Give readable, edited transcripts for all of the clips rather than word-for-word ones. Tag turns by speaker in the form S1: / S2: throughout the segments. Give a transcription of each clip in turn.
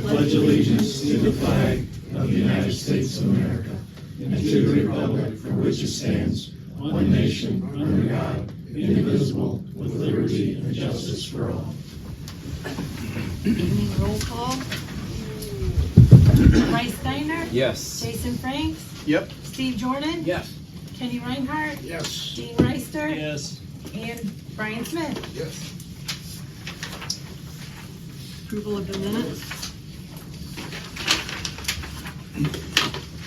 S1: pledge allegiance to the flag of the United States of America and to the republic for which it stands, one nation, under God, indivisible, with liberty and justice for all.
S2: Evening roll call.
S3: Bryce Steiner?
S4: Yes.
S3: Jason Franks?
S5: Yep.
S3: Steve Jordan?
S5: Yes.
S3: Kenny Reinhardt?
S5: Yes.
S3: Dean Reister?
S5: Yes.
S3: And Brian Smith?
S5: Yes.
S2: Approval of the minutes.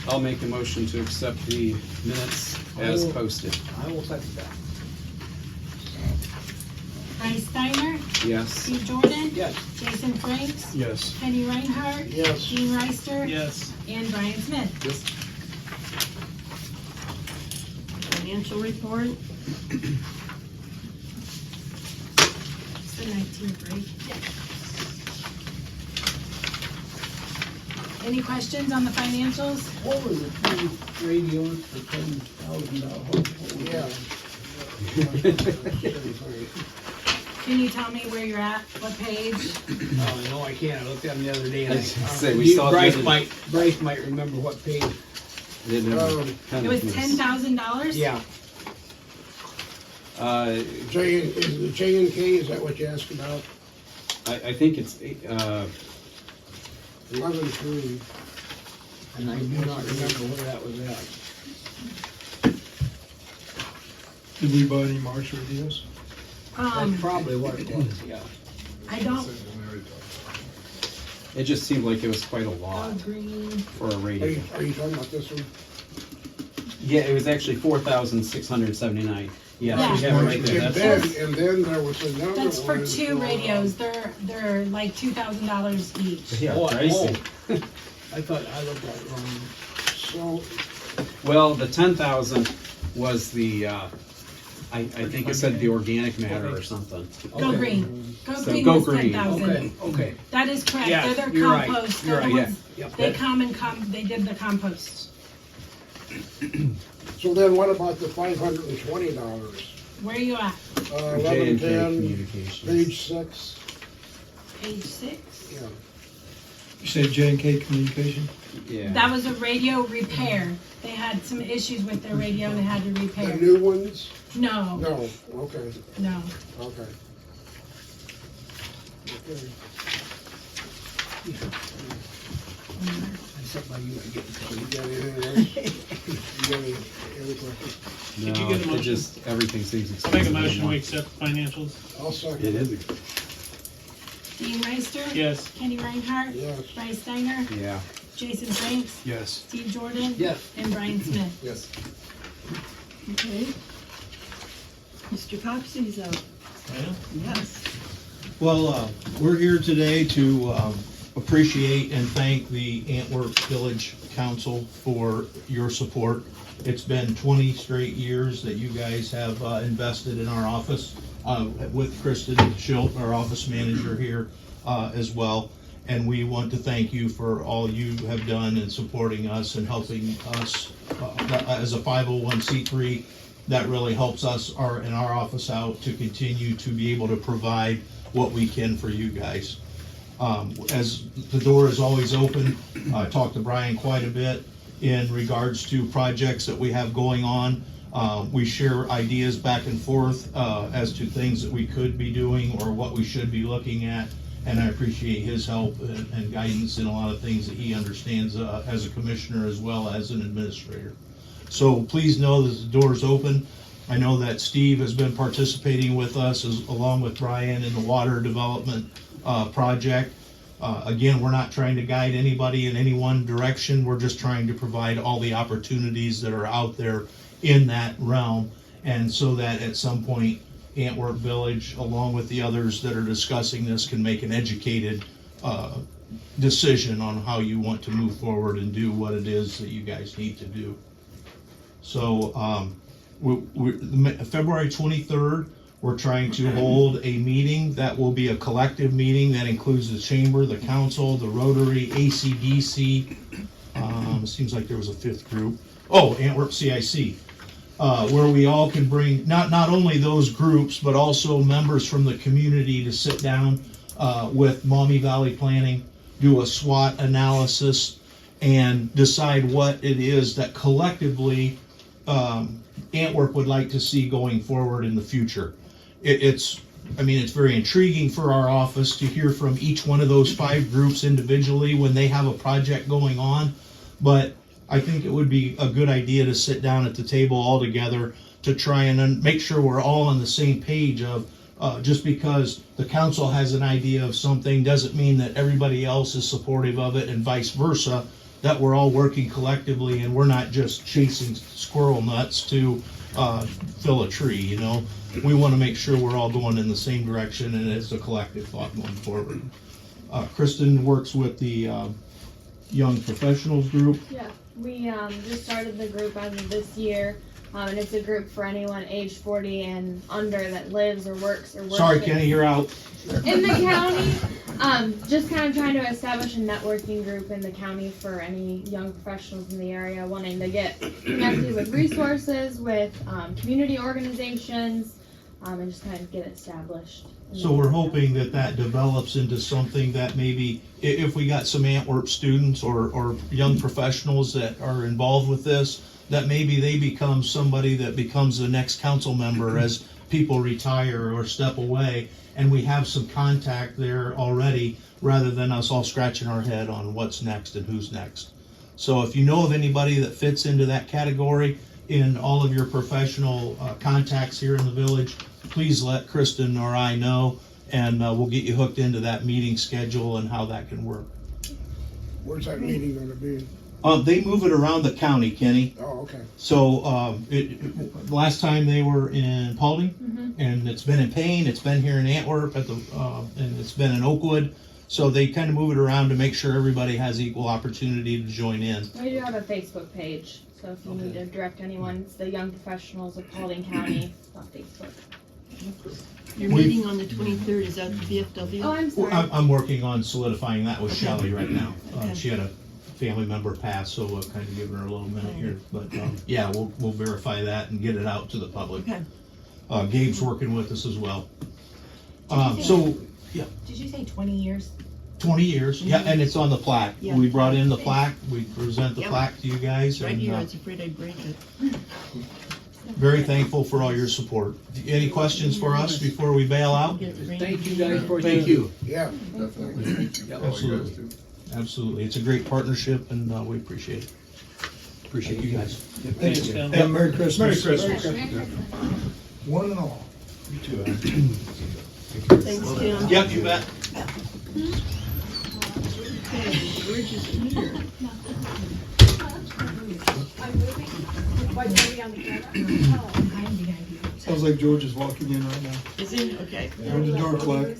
S4: I'll make a motion to accept the minutes as posted.
S5: I will second that.
S3: Bryce Steiner?
S4: Yes.
S3: Steve Jordan?
S5: Yes.
S3: Jason Franks?
S5: Yes.
S3: Kenny Reinhardt?
S5: Yes.
S3: Dean Reister?
S5: Yes.
S3: And Brian Smith?
S4: Yes.
S2: Financial report.
S3: It's the 19th, right? Yeah. Any questions on the financials?
S6: What were the two radios for $10,000?
S3: Can you tell me where you're at? What page?
S6: Oh, no, I can't. I looked at them the other day.
S4: I was gonna say, we saw it
S6: Bryce
S4: the other-
S6: might remember what page.
S4: It
S3: It was $10,000?
S6: Yeah.
S4: I
S5: Is the J and K, is that what you asked about?
S4: think it's
S5: 11-3.
S6: And I do not remember where that was at.
S7: Did we buy any Marsh radios?
S6: That's probably what it was, yeah.
S3: I don't.
S4: it just seemed like it was quite a
S3: Oh,
S4: lot
S3: green.
S4: for a
S5: Are
S4: radio.
S5: you talking about this one?
S4: Yeah, it was actually 4,679. Yeah,
S3: Yeah.
S4: we have it right there. That's
S5: And then there was another one.
S3: That's for two radios. They're like $2,000 each.
S4: yeah,
S6: Oh,
S4: pricey.
S6: I thought I looked at it wrong.
S5: So,
S4: Well, the 10,000 was the I think it said the organic matter or something.
S3: Go
S6: Okay.
S3: green. Go
S4: So
S3: green
S4: go
S3: was
S4: green.
S3: 10,000.
S6: Okay, okay.
S3: That is correct.
S6: Yeah,
S3: They're their
S6: you're right.
S3: compost.
S6: You're
S3: They're the
S6: right.
S3: ones-
S6: Yep.
S3: They they did the compost.
S5: so then what about the $520?
S3: Where are you at?
S4: J&K
S5: 11-10,
S4: Communications.
S5: page 6.
S3: Page 6?
S5: Yeah.
S7: You said J&K Communication?
S4: Yeah.
S3: That was a radio repair. They had some issues with their radio and they had to
S5: The
S3: repair.
S5: new ones?
S3: No,
S5: No, okay,
S3: no.
S5: okay. Okay.
S6: Except by you, I get in trouble.
S5: You got anything else? You got any questions?
S4: No,
S8: Did you get a
S4: it
S8: motion?
S4: just, everything seems
S8: I'll make a
S4: expensive
S8: motion,
S4: anymore.
S8: we accept financials.
S5: I'll second.
S4: It is.
S3: Dean Reister?
S8: Yes.
S3: Kenny Reinhardt?
S5: Yes.
S3: Bryce Steiner?
S4: Yeah.
S3: Jason Franks?
S7: Yes.
S3: Steve Jordan?
S6: Yes.
S3: And Brian Smith?
S5: Yes.
S2: Okay. Mr. Coxey's up. Yes.
S9: Well, we're here today to appreciate and thank the Antwerp Village Council for your support. It's been 20 straight years that you guys have invested in our office with Kristen Schilt, our office manager here as well. And we want to thank you for all you have done in supporting us and helping us as a 501c3. That really helps us in our office out to continue to be able to provide what we can for you guys. As the door is always open, I talked to Brian quite a bit in regards to projects that we have going on. We share ideas back and forth as to things that we could be doing or what we should be looking at. And I appreciate his help and guidance in a lot of things that he understands as a commissioner as well as an administrator. So please know that the door is open. I know that Steve has been participating with us along with Brian in the water development project. Again, we're not trying to guide anybody in any one direction. We're just trying to provide all the opportunities that are out there in that realm. And so that at some point, Antwerp Village, along with the others that are discussing this, can make an educated decision on how you want to move forward and do what it is that you guys need to do. So February 23rd, we're trying to hold a meeting that will be a collective meeting that includes the chamber, the council, the Rotary, ACDC. Seems like there was a fifth group. Oh, Antwerp CIC. Where we all can bring not only those groups, but also members from the community to sit down with Maumee Valley Planning, do a SWOT analysis, and decide what it is that collectively Antwerp would like to see going forward in the future. It's very intriguing for our office to hear from each one of those 5 groups individually when they have a project going on, but I think it would be a good idea to sit down at the table all together to try and make sure we're all on the same page of just because the council has an idea of something doesn't mean that everybody else is supportive of it, and vice versa, that we're all working collectively and we're not just chasing squirrel nuts to fill a tree, you know? We want to make sure we're all going in the same direction and it's a collective thought going forward. Kristen works with the Young Professionals Group.
S8: Yeah, we just started the group as of this year, and it's a group for anyone age 40 and under that lives or works or works.
S9: Sorry, Kenny, you're out.
S8: In the county. Just kind of trying to establish a networking group in the county for any young professionals in the area wanting to get connected with resources, with community organizations, and just kind of get established.
S9: So we're hoping that that develops into something that maybe if we got some Antwerp students or young professionals that are involved with this, that maybe they become somebody that becomes the next council member as people retire or step away, and we have some contact there already rather than us all scratching our head on what's next and who's next. So if you know of anybody that fits into that category in all of your professional contacts here in the village, please let Kristen or I know, and we'll get you hooked into that meeting schedule and how that can work.
S5: Where's that meeting gonna be?
S9: They move it around the county, Kenny.
S5: Oh, okay.
S9: So last time they were in Paulding, and it's been in Payne, it's been here in Antwerp at the, and it's been in Oakwood. So they kind of move it around to make sure everybody has equal opportunity to join in.
S8: We do have a Facebook page, so if you need to direct anyone, it's the Young Professionals of Paulding County on Facebook.
S2: Your meeting on the 23rd, is that the VFW?
S8: Oh, I'm sorry.
S9: I'm working on solidifying that with Shelley right now.
S2: Okay.
S9: She had a family member pass, so we'll kind of give her a little minute here. But yeah, we'll verify that and get it out to the public.
S2: Okay.
S9: Gabe's working with us as well.
S3: Did you say 20 years?
S9: 20 years, yeah, and it's on the plaque.
S2: Yeah.
S9: We brought in the plaque, we present the
S2: Yep.
S9: plaque to you guys,
S2: Right
S9: and
S2: here, I was afraid I'd break it.
S9: very thankful for all your support. Any questions for us before we bail out?
S2: Get it framed.
S6: Thank you guys for
S4: Thank you.
S5: Yeah.
S1: Definitely.
S9: Absolutely. Absolutely, it's a great partnership, and we appreciate it. Appreciate you guys.
S7: Thanks, Tim. And Merry Christmas.
S9: Merry Christmas.
S5: One and all.
S1: You too,
S2: Thanks, Tim.
S9: Yep, you bet.
S2: Okay, George is here.
S7: Sounds like George is walking in right now.
S2: Is he? Okay.
S7: Turn the door flag.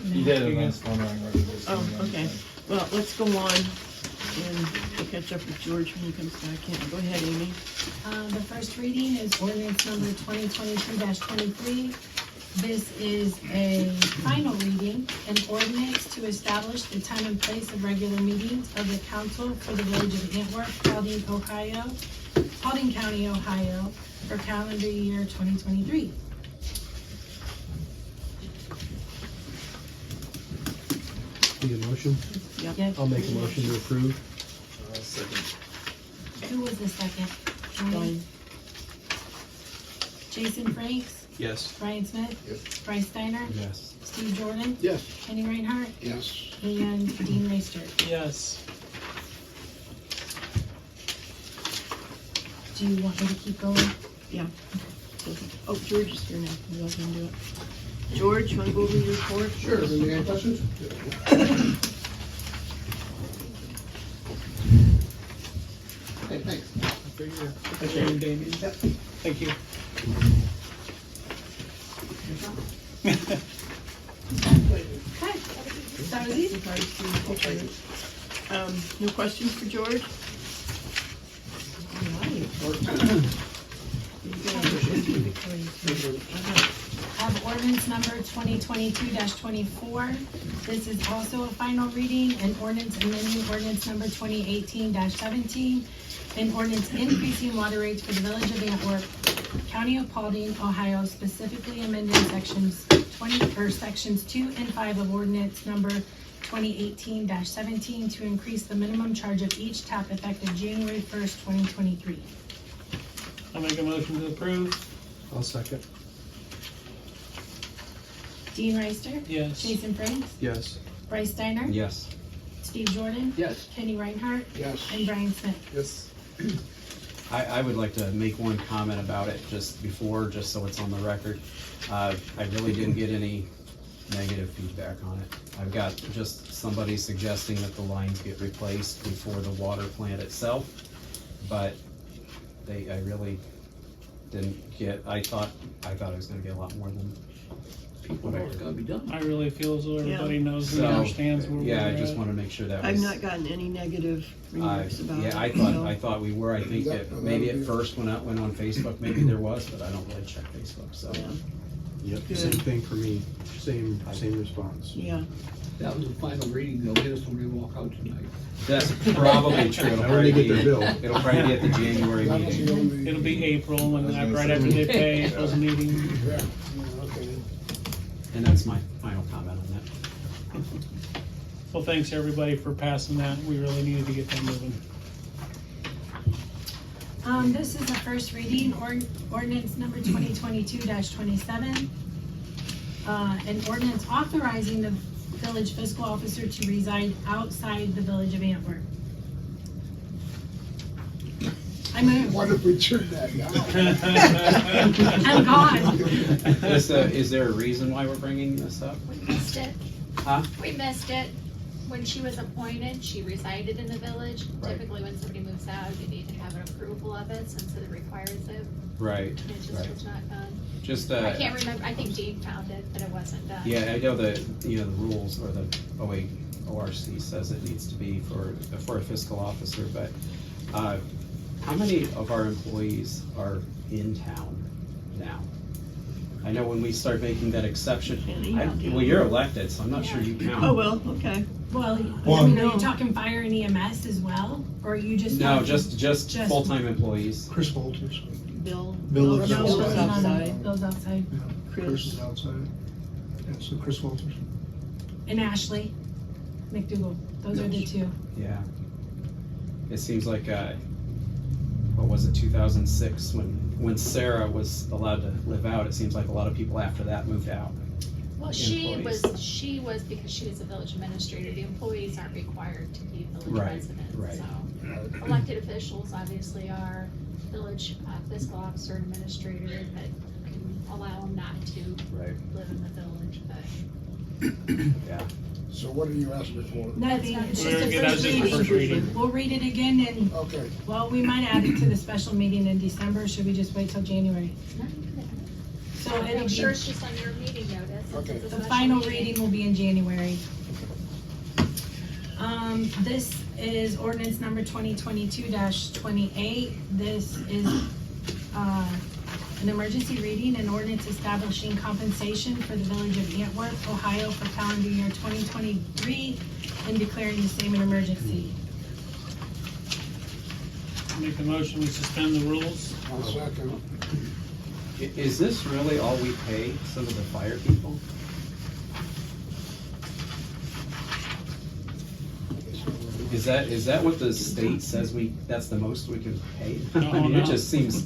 S1: He did it last one right.
S2: Oh, okay. Well, let's go on and we'll catch up with George when he comes back in. Go ahead, Amy.
S3: The first reading is ordinance number 2022-23. This is a final reading, an ordinance to establish the time and place of regular meetings of the council for the village of Antwerp, Paulding County, Ohio, for calendar year 2023.
S5: Need a motion?
S3: Yes.
S5: I'll make a motion to approve.
S3: Who was the second?
S2: Fine.
S3: Jason Franks,
S4: Yes.
S3: Brian Smith, Bryce Steiner,
S5: Yes.
S3: Steve Jordan,
S5: Yes.
S3: Kenny Reinhardt,
S5: Yes.
S3: and Dean Reister.
S6: Yes.
S3: Do you want me to keep going?
S2: Yeah. Oh, George is here now. Maybe I can do it. George, you want to go over your report?
S1: Sure, any questions? Okay, thanks.
S6: Okay, Damien. Thank you.
S3: Okay. That was easy.
S2: No questions for George?
S3: I have ordinance number 2022-24. This is also a final reading, an ordinance amending ordinance number 2018-17, an ordinance increasing water rates for the village of Antwerp, County of Paulding, Ohio, specifically amending sections 2 and 5 of ordinance number 2018-17 to increase the minimum charge of each tap effective January 1st, 2023.
S1: I'll make a motion to approve.
S5: I'll second.
S3: Dean Reister.
S1: Yes.
S3: Jason Franks.
S5: Yes.
S3: Bryce Steiner.
S4: Yes.
S3: Steve Jordan.
S6: Yes.
S3: Kenny Reinhardt.
S5: Yes.
S3: And Brian Smith.
S5: Yes.
S4: I would like to make one comment about it just so it's on the record. I really didn't get any negative feedback on it. I've got just somebody suggesting that the lines get replaced before the water plant itself, but I really didn't get, I thought I was gonna get a lot more than
S6: People know it's gotta be done.
S1: I really feel as though everybody knows and
S4: So,
S1: understands where we're
S4: yeah, I
S1: at.
S4: just wanna make sure that was.
S2: I've not gotten any negative remarks about it.
S4: Yeah, I thought we were, I think that maybe at first when I went on Facebook, maybe there was, but I don't really check Facebook, so.
S2: Yeah.
S5: Yep,
S2: Good.
S5: same thing for me, same response.
S2: Yeah,
S6: That was the final reading, they'll get us when we walk out tonight.
S4: That's probably true. It'll
S5: When
S4: probably
S5: they get
S4: be,
S5: their bill.
S4: it'll probably be at the January meeting.
S1: It'll be April, and right after they pay, April's meeting.
S5: Yeah, okay.
S4: And that's my final comment on that.
S1: Well, thanks everybody for passing that. We really needed to get that moving.
S3: This is a first reading, ordinance number 2022-27. An ordinance authorizing the village fiscal officer to reside outside the village of Antwerp. I move.
S5: What if we turned that down?
S3: I'm gone.
S4: Is there a reason why we're bringing this up?
S10: We missed it.
S4: Huh?
S10: We missed it. When she was appointed, she resided in the village.
S4: Right.
S10: Typically, when somebody moves out, you need to have an approval of it since it requires it.
S4: Right,
S10: It just
S4: right.
S10: was not done.
S4: Just,
S10: I can't remember, I think Dean found it, but it wasn't done.
S4: yeah, I know the rules or the ORC says it needs to be for a fiscal officer, but, how many of our employees are in town now? I know when we start making that exception, well, you're elected, so I'm not sure you count.
S2: oh, well, okay.
S3: Well,
S9: Well,
S3: I mean, are you talking fire and EMS as well, or are you just?
S4: No,
S3: talking-
S4: just full-time employees.
S7: Chris Walters.
S2: Bill.
S7: Bill lives
S2: Bill's
S7: outside.
S2: outside.
S3: Bill's outside.
S7: Chris
S2: Chris.
S7: is outside. Yeah, so Chris Walters.
S3: And Ashley McDougal, those are the two.
S4: Yeah. It seems like, what was it, 2006, when Sarah was allowed to live out, it seems like a lot of people after that moved out.
S10: Well,
S4: Employees.
S10: she was because she was a village administrator. The employees aren't required to be village
S4: Right,
S10: residents.
S4: right.
S10: So elected officials obviously are village fiscal officer administrator that can allow them not to
S4: Right.
S10: live in the village, but.
S4: Yeah.
S5: So what are you asking for?
S3: Nothing, it's just
S1: We're
S3: a
S1: gonna get out
S3: first
S1: just the first
S3: reading.
S1: reading.
S3: We'll read it again and,
S5: Okay,
S3: well, we might add it to the special meeting in December, should we just wait till January? So it'll
S10: Make sure
S3: be,
S10: it's just on your meeting notice. since
S5: Okay.
S10: it's a
S3: the
S10: special
S3: final
S10: meeting.
S3: reading will be in January. This is ordinance number 2022-28. This is, an emergency reading, an ordinance establishing compensation for the village of Antwerp, Ohio for calendar year 2023 and declaring the same an emergency.
S1: Make a motion, we suspend the rules.
S5: I'll second.
S4: Is this really all we pay some of the fire people? Is that what the state says that's the most we can pay? I mean,
S1: No.
S4: it just seems,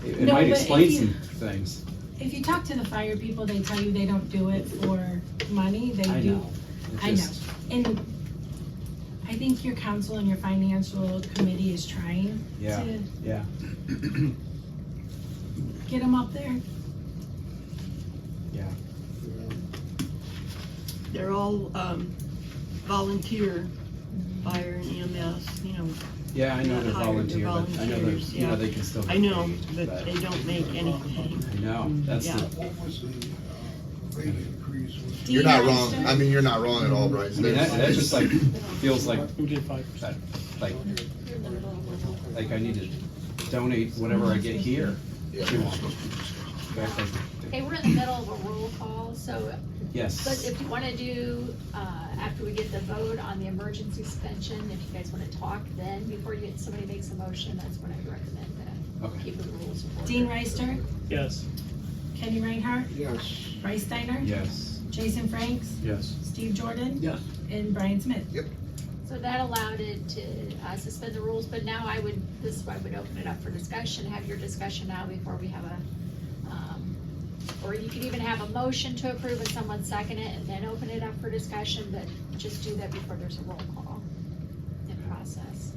S4: it
S3: No,
S4: might
S3: but
S4: explain
S3: if you-
S4: some things.
S3: If you talk to the fire people, they tell you they don't do it for money, they
S4: I
S3: do.
S4: know. It
S3: I know.
S4: just-
S3: And I think your council and your financial committee is trying
S4: Yeah,
S3: to
S4: yeah.
S3: get them up there.
S4: Yeah.
S2: They're all, volunteer, fire and EMS, you know.
S4: Yeah, I know
S2: Not
S4: they're
S2: hired,
S4: volunteer,
S2: they're
S4: but I know
S2: volunteers,
S4: you know,
S2: yeah.
S4: they can still get
S2: I know,
S4: paid,
S2: but they don't make anything.
S4: I know, that's
S2: Yeah.
S4: the,
S5: What was the rate increase?
S11: You're not wrong. I mean, you're not wrong at all, Bryce.
S4: I mean, that just like, feels like,
S1: Who did 5%?
S4: like I need to donate whatever I get here to them.
S10: Okay, we're in the middle of a roll call, so, but
S4: Yes,
S10: if you wanna do, after we get the vote on the emergency suspension, if you guys wanna talk then, before somebody makes a motion, that's what I'd recommend
S4: Okay.
S10: keeping the rules of order.
S3: Dean Reister,
S1: Yes.
S3: Kenny Reinhardt,
S5: Yes.
S3: Bryce Steiner,
S4: Yes.
S3: Jason Franks,
S1: Yes.
S3: Steve Jordan,
S6: Yes.
S3: and Brian Smith.
S10: So that allowed it to suspend the rules, but now this is why I would open it up for discussion, have your discussion now before we have or you could even have a motion to approve and someone second it and then open it up for discussion, but just do that before there's a roll call in process.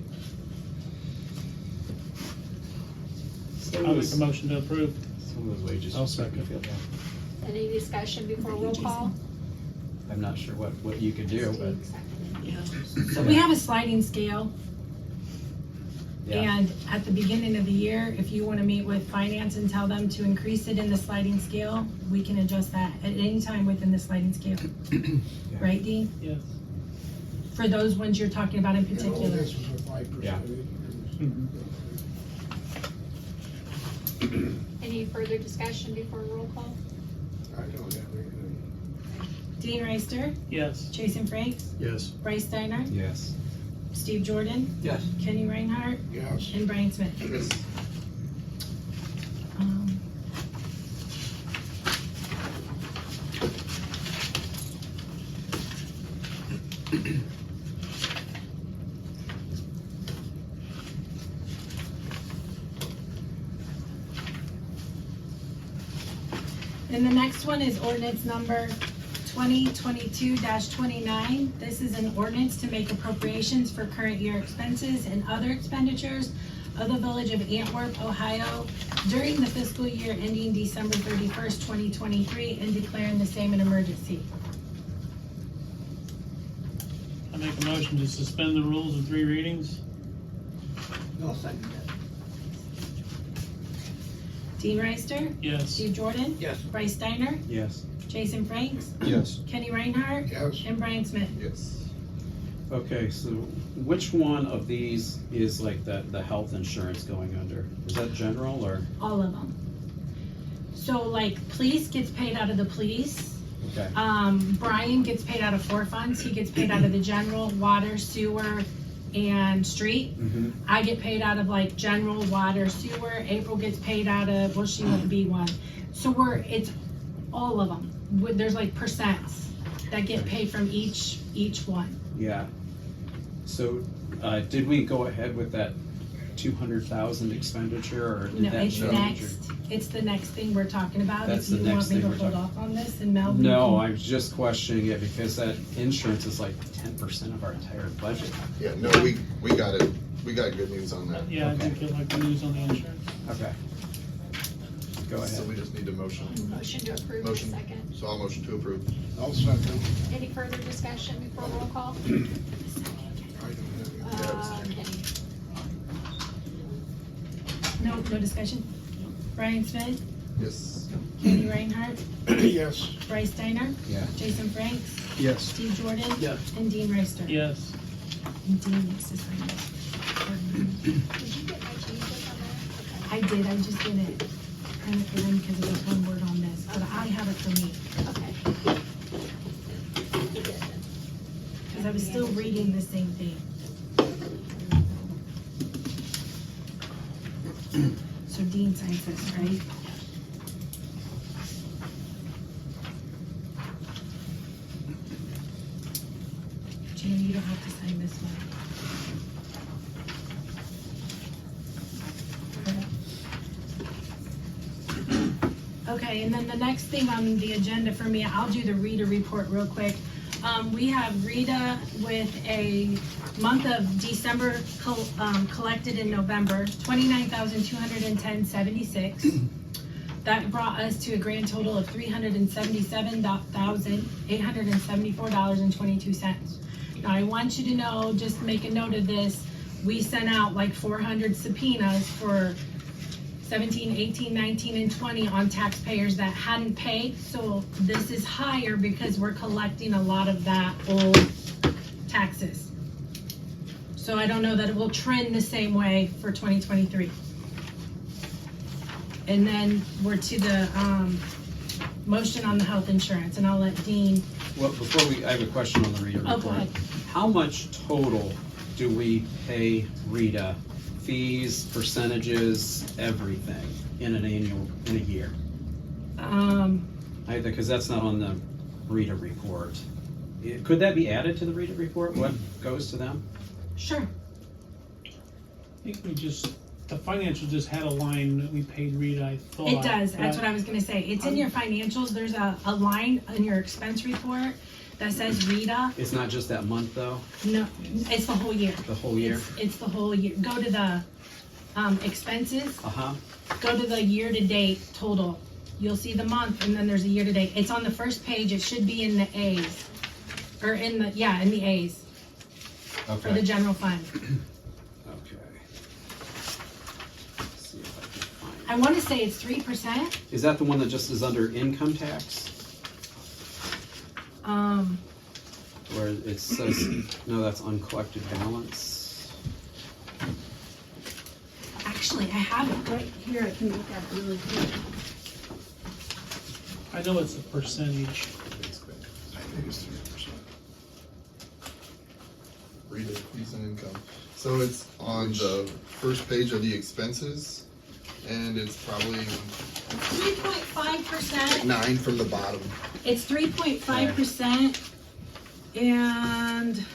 S1: I'll make a motion to approve.
S4: Some of those wages.
S1: I'll second.
S10: Any discussion before roll call?
S4: I'm not sure what you could do, but.
S10: Steve seconded.
S3: So we have a sliding scale,
S4: Yeah.
S3: and at the beginning of the year, if you wanna meet with finance and tell them to increase it in the sliding scale, we can adjust that at any time within the sliding scale. Right, Dean?
S1: Yes.
S3: For those ones you're talking about in
S5: And all
S3: particular.
S5: this was a 5%.
S10: Any further discussion before roll call?
S5: I don't have anything.
S3: Dean Reister,
S1: Yes.
S3: Jason Franks,
S1: Yes.
S3: Bryce Steiner,
S4: Yes.
S3: Steve Jordan,
S6: Yes.
S3: Kenny Reinhardt,
S5: Yes.
S3: and Brian Smith.
S11: Yes.
S3: Um, And the next one is ordinance number 2022-29. This is an ordinance to make appropriations for current year expenses and other expenditures of the village of Antwerp, Ohio during the fiscal year ending December 31st, 2023, and declaring the same an emergency.
S1: I make a motion to suspend the rules in 3 readings.
S6: I'll second that.
S3: Dean Reister,
S1: Yes.
S3: Steve Jordan,
S6: Yes.
S3: Bryce Steiner,
S4: Yes.
S3: Jason Franks,
S9: Yes.
S3: Kenny Reinhardt,
S5: Yes.
S3: and Brian Smith.
S11: Yes.
S4: Okay, so which one of these is like the health insurance going under? Is that general or?
S3: All of them. So like police gets paid out of the police.
S4: Okay.
S3: Brian gets paid out of 4 funds. He gets paid out of the general, water, sewer, and street.
S4: Mm-hmm.
S3: I get paid out of like general, water, sewer. April gets paid out of, well, she wouldn't be one. So it's all of them. There's like percents that get paid from each one.
S4: Yeah. So, did we go ahead with that 200,000 expenditure or did
S3: No,
S4: that
S3: it's
S4: change?
S3: next. It's the next thing we're talking about.
S4: That's
S3: If
S4: the
S3: you want
S4: next
S3: me to
S4: thing we're
S3: hold
S4: talking-
S3: off on this and Mel. you
S4: No,
S3: can-
S4: I was just questioning it because that insurance is like 10% of our entire budget.
S11: Yeah, no, we got it. We got good news on that.
S1: Yeah, I
S4: Okay.
S1: do feel like the news on the insurance.
S4: Okay. Go
S11: So
S4: ahead.
S11: we just need a motion.
S10: Motion to approve in a
S11: Motion.
S10: second.
S11: So I'll motion to approve.
S5: I'll second.
S10: Any further discussion before roll call?
S5: I don't have anything.
S10: Kenny.
S3: No discussion? Brian Smith,
S11: Yes.
S3: Kenny Reinhardt,
S5: Yes.
S3: Bryce Steiner,
S4: Yeah.
S3: Jason Franks,
S9: Yes.
S3: Steve Jordan,
S6: Yes.
S3: and Dean Reister.
S1: Yes.
S3: And Dean needs to sign this.
S10: Did you get my changes on that?
S3: I did, I just didn't print it for them because it was one word on this, but I have it for me,
S10: Okay. You did.
S3: because I was still reading the same thing. So Dean signs this, right? Jan, you don't have to sign this one. Okay, and then the next thing on the agenda for me, I'll do the Rita report real quick. We have Rita with a month of December collected in November, $29,210.76. That brought us to a grand total of $377,874.22. Now, I want you to know, just make a note of this, we sent out like 400 subpoenas for 17, 18, 19, and 20 on taxpayers that hadn't paid. So this is higher because we're collecting a lot of that old taxes. So I don't know that it will trend the same way for 2023. And then we're to the motion on the health insurance, and I'll let Dean.
S4: Well, I have a question on the Rita report.
S3: Oh, go ahead.
S4: How much total do we pay Rita fees, percentages, everything in a year? Because that's not on the Rita report. Could that be added to the Rita report? What goes to them?
S3: Sure.
S6: I think the financials just had a line that we paid Rita, I thought.
S3: It does, that's what I was gonna say. It's in your financials, there's a line in your expense report that says Rita.
S4: It's not just that month though?
S3: No, it's the whole year.
S4: The whole year?
S3: It's the whole year. Go to the, expenses,
S4: Uh-huh.
S3: go to the year-to-date total. You'll see the month, and then there's a year-to-date. It's on the first page, it should be in the A's. Or in the A's, for the
S4: Okay.
S3: general fund.
S4: Okay. Let's see if I can find it.
S3: I wanna say it's 3%.
S4: Is that the one that just is under income tax? Where it says, no, that's uncollected balance.
S3: Actually, I have it.
S8: Right here, I can look at it really quick.
S6: I know it's a percentage.
S11: I think it's 3%. Read it, fees and income. So it's on the first page of the expenses, and it's probably
S3: 3.5%.
S11: 9 from the bottom.
S3: It's 3.5%, and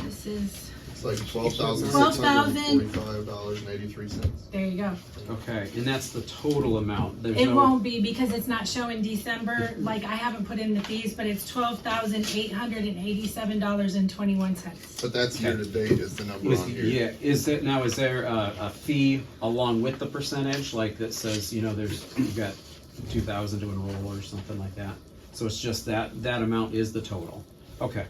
S3: this is,
S11: It's like $12,645.83.
S3: there you go.
S4: Okay, and that's the total amount. There's
S3: It
S4: no-
S3: won't be because it's not showing December, like I haven't put in the fees, but it's $12,887.21.
S11: But that's year to date is the number on here.
S4: Yeah, is there a fee along with the percentage, like that says, you've got 2,000 to enroll or something like that? So it's just that amount is the total. Okay.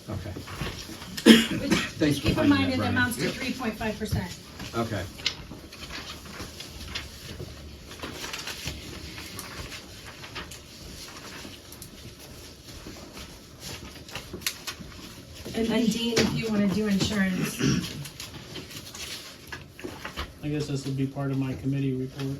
S4: Okay. Thanks for
S3: Keep in
S4: finding
S3: mind
S4: that,
S3: it
S4: Brian.
S3: amounts to 3.5%.
S4: Okay.
S3: And then Dean, if you wanna do insurance.
S6: I guess this will be part of my committee report.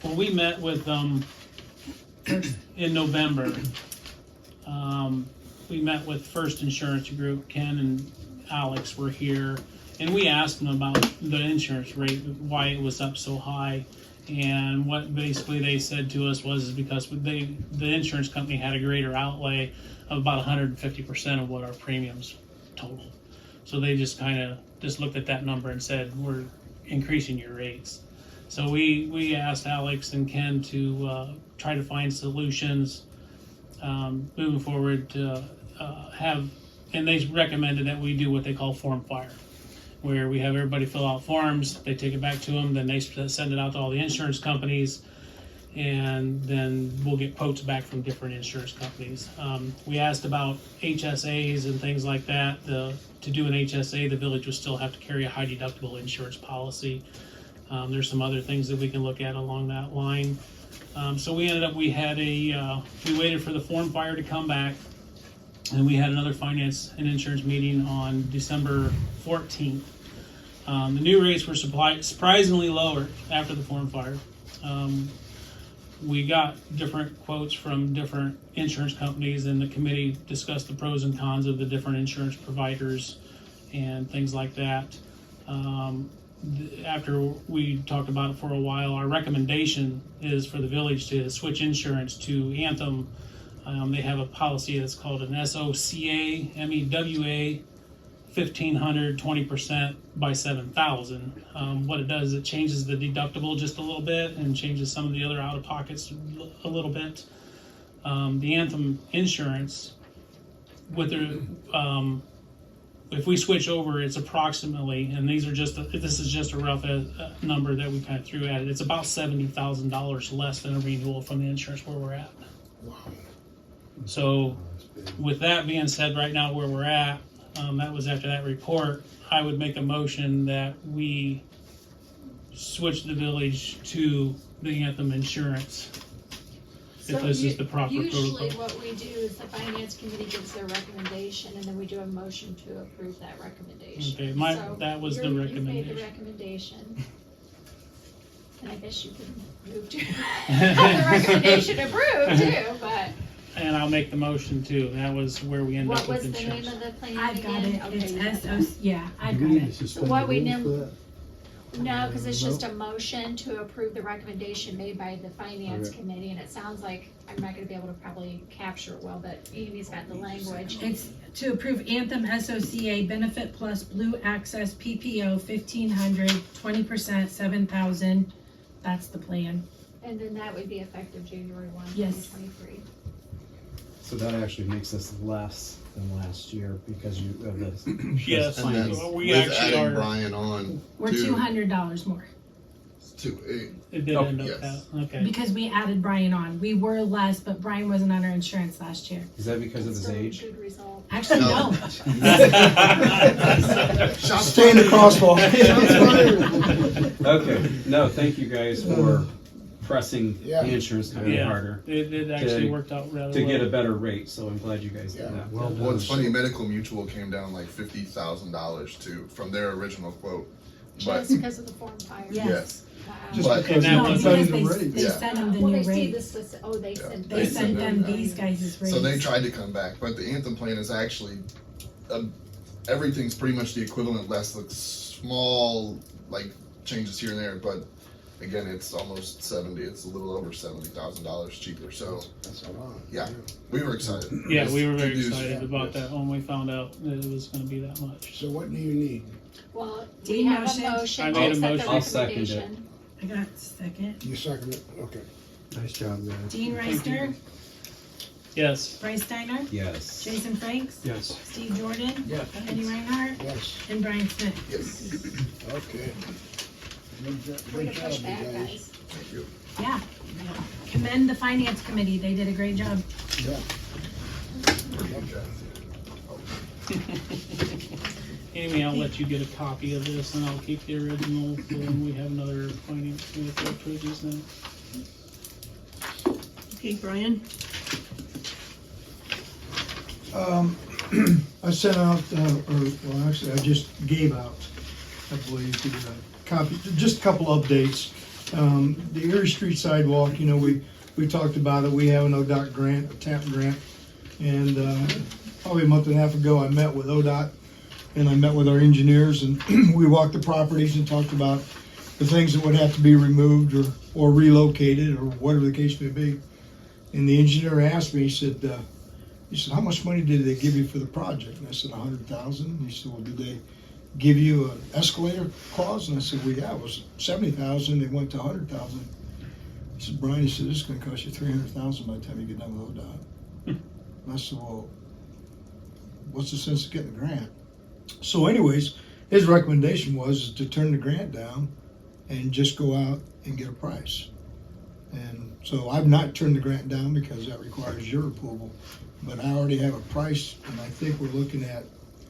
S6: When we met with in November, we met with First Insurance Group. Ken and Alex were here, and we asked them about the insurance rate, why it was up so high. And what basically they said to us was because the insurance company had a greater outlay of about 150% of what our premiums total. So they just kind of looked at that number and said, we're increasing your rates. So we asked Alex and Ken to try to find solutions moving forward to and they recommended that we do what they call form fire, where we have everybody fill out forms, they take it back to them, then they send it out to all the insurance companies, and then we'll get quotes back from different insurance companies. We asked about HSAs and things like that. To do an HSA, the village would still have to carry a high deductible insurance policy. There's some other things that we can look at along that line. So we ended up, we waited for the form fire to come back, and we had another finance and insurance meeting on December 14th. The new rates were surprisingly lower after the form fire. We got different quotes from different insurance companies, and the committee discussed the pros and cons of the different insurance providers and things like that. After we talked about it for a while, our recommendation is for the village to switch insurance to Anthem. They have a policy that's called an SOCA MEWA 1,500 20% by 7,000. What it does is it changes the deductible just a little bit and changes some of the other out of pockets a little bit. The Anthem insurance, with their if we switch over, it's approximately, and this is just a rough number that we kind of threw at it. It's about $70,000 less than a renewal from the insurance where we're at.
S11: Wow.
S6: So, with that being said, right now where we're at, that was after that report. I would make a motion that we switch the village to the Anthem insurance. if this is the proper
S10: Usually
S6: protocol.
S10: what we do is the finance committee gives their recommendation, and then we do a motion to approve that recommendation.
S6: Okay,
S10: So
S6: that was the
S10: You made the
S6: recommendation.
S10: recommendation. And I guess you can move to have the recommendation approved too, but
S6: And I'll make the motion too. That was where we end
S10: what
S6: up
S10: was
S6: with
S10: the name
S6: insurance.
S10: of the plan
S3: I've got
S10: again?
S3: it,
S10: Okay,
S3: it's
S10: you got that.
S3: SOC, yeah, I've
S1: Do
S3: got
S1: we need to
S3: it.
S1: suspend
S10: what
S1: the
S10: we
S1: rules
S10: knew-
S1: for that?
S10: No, because it's just
S1: No.
S10: a motion to approve the recommendation made by the finance
S1: Okay.
S10: committee, and it sounds like, I'm not gonna be able to probably capture it well, but Amy's got the language.
S3: It's to approve Anthem SOCA Benefit Plus Blue Access PPO 1,500, 20%, 7,000. That's the plan.
S10: And then that would be effective January 1,
S3: Yes.
S10: 2023.
S4: So that actually makes us less than last year because you of this.
S6: Yes,
S11: And then
S6: so we
S11: with
S6: actually
S11: adding
S6: are,
S11: Brian on
S3: We're
S11: to
S3: $200 more
S6: it did
S4: Oh,
S6: end up
S11: yes.
S6: that, okay.
S3: because we added Brian on. We were less, but Brian wasn't on our insurance last year.
S4: Is that because of his
S10: Still a
S4: age?
S10: good result.
S3: Actually,
S11: No.
S3: no.
S11: Shots
S7: Stay in the crosswalk.
S4: Okay, no, thank you guys for pressing
S5: Yeah.
S4: the insurance company
S6: Yeah.
S4: harder
S6: It actually
S4: To-
S6: worked out rather
S4: to get a
S6: well.
S4: better rate, so I'm glad you guys did
S5: Yeah.
S4: that.
S1: Well done.
S11: Well, it's funny, Medical Mutual came down like $50,000 too, from their original quote. But,
S10: Just because of the form fire.
S3: Yes.
S11: yes,
S10: Wow.
S7: Just
S11: But-
S7: because
S6: And that
S7: you
S3: No,
S6: was-
S7: studied
S3: because
S7: the
S3: they
S7: rates.
S11: Yeah.
S3: sent them the
S10: Well,
S3: new
S10: they see
S3: rate.
S10: this, oh, they sent.
S3: They sent them
S10: Oh,
S3: these
S10: yeah.
S3: guys' rates.
S11: so they tried to come back, but the Anthem plan is actually, everything's pretty much the equivalent, less like small, like changes here and there, but again, it's almost 70, it's a little over $70,000 cheaper, so
S5: That's a lot.
S11: Yeah. we were excited.
S6: Yeah, we were
S11: Good
S6: very
S11: news.
S6: excited about that when we found out that it was gonna be that much.
S5: So what do you need?
S10: Well, we
S3: Dean
S10: have a
S3: motioned.
S10: motion
S6: I
S10: to
S6: made a
S10: accept the
S6: motion.
S4: I'll second it.
S10: recommendation.
S3: I got a second.
S5: You second it? Okay.
S1: Nice job, guys.
S3: Dean
S6: Thank you.
S3: Reister,
S6: Yes.
S3: Bryce Steiner,
S4: Yes.
S3: Jason Franks,
S1: Yes.
S3: Steve Jordan,
S5: Yes.
S3: Kenny Reinhardt,
S5: Yes.
S3: and Brian Smith.
S11: Yes,
S5: Okay.
S10: Way
S5: Good
S10: to
S5: job,
S10: push
S5: you
S10: back,
S5: guys.
S10: guys.
S11: thank you.
S3: Yeah. Commend the finance committee. They did a great job.
S5: Yeah.
S6: Amy, I'll let you get a copy of this and I'll keep the original for when we have another finance committee to approve these then.
S2: Okay, Brian?
S7: I sent out, well, actually, I just gave out, I believe, the copy, just a couple updates. The Erie Street sidewalk, you know, we talked about it. We have an ODOT grant, a TAP grant. And probably a month and a half ago, I met with ODOT and I met with our engineers and we walked the properties and talked about the things that would have to be removed or relocated or whatever the case may be. And the engineer asked me, he said, how much money did they give you for the project? And I said, 100,000. He said, well, did they give you an escalator clause? And I said, well, yeah, it was 70,000. They went to 100,000. He said, Brian, he said, this is going to cost you 300,000 by the time you get done with ODOT. And I said, well, what's the sense of getting the grant? So anyways, his recommendation was to turn the grant down and just go out and get a price. And so I've not turned the grant down because that requires your approval. But I already have a price, and I think we're looking at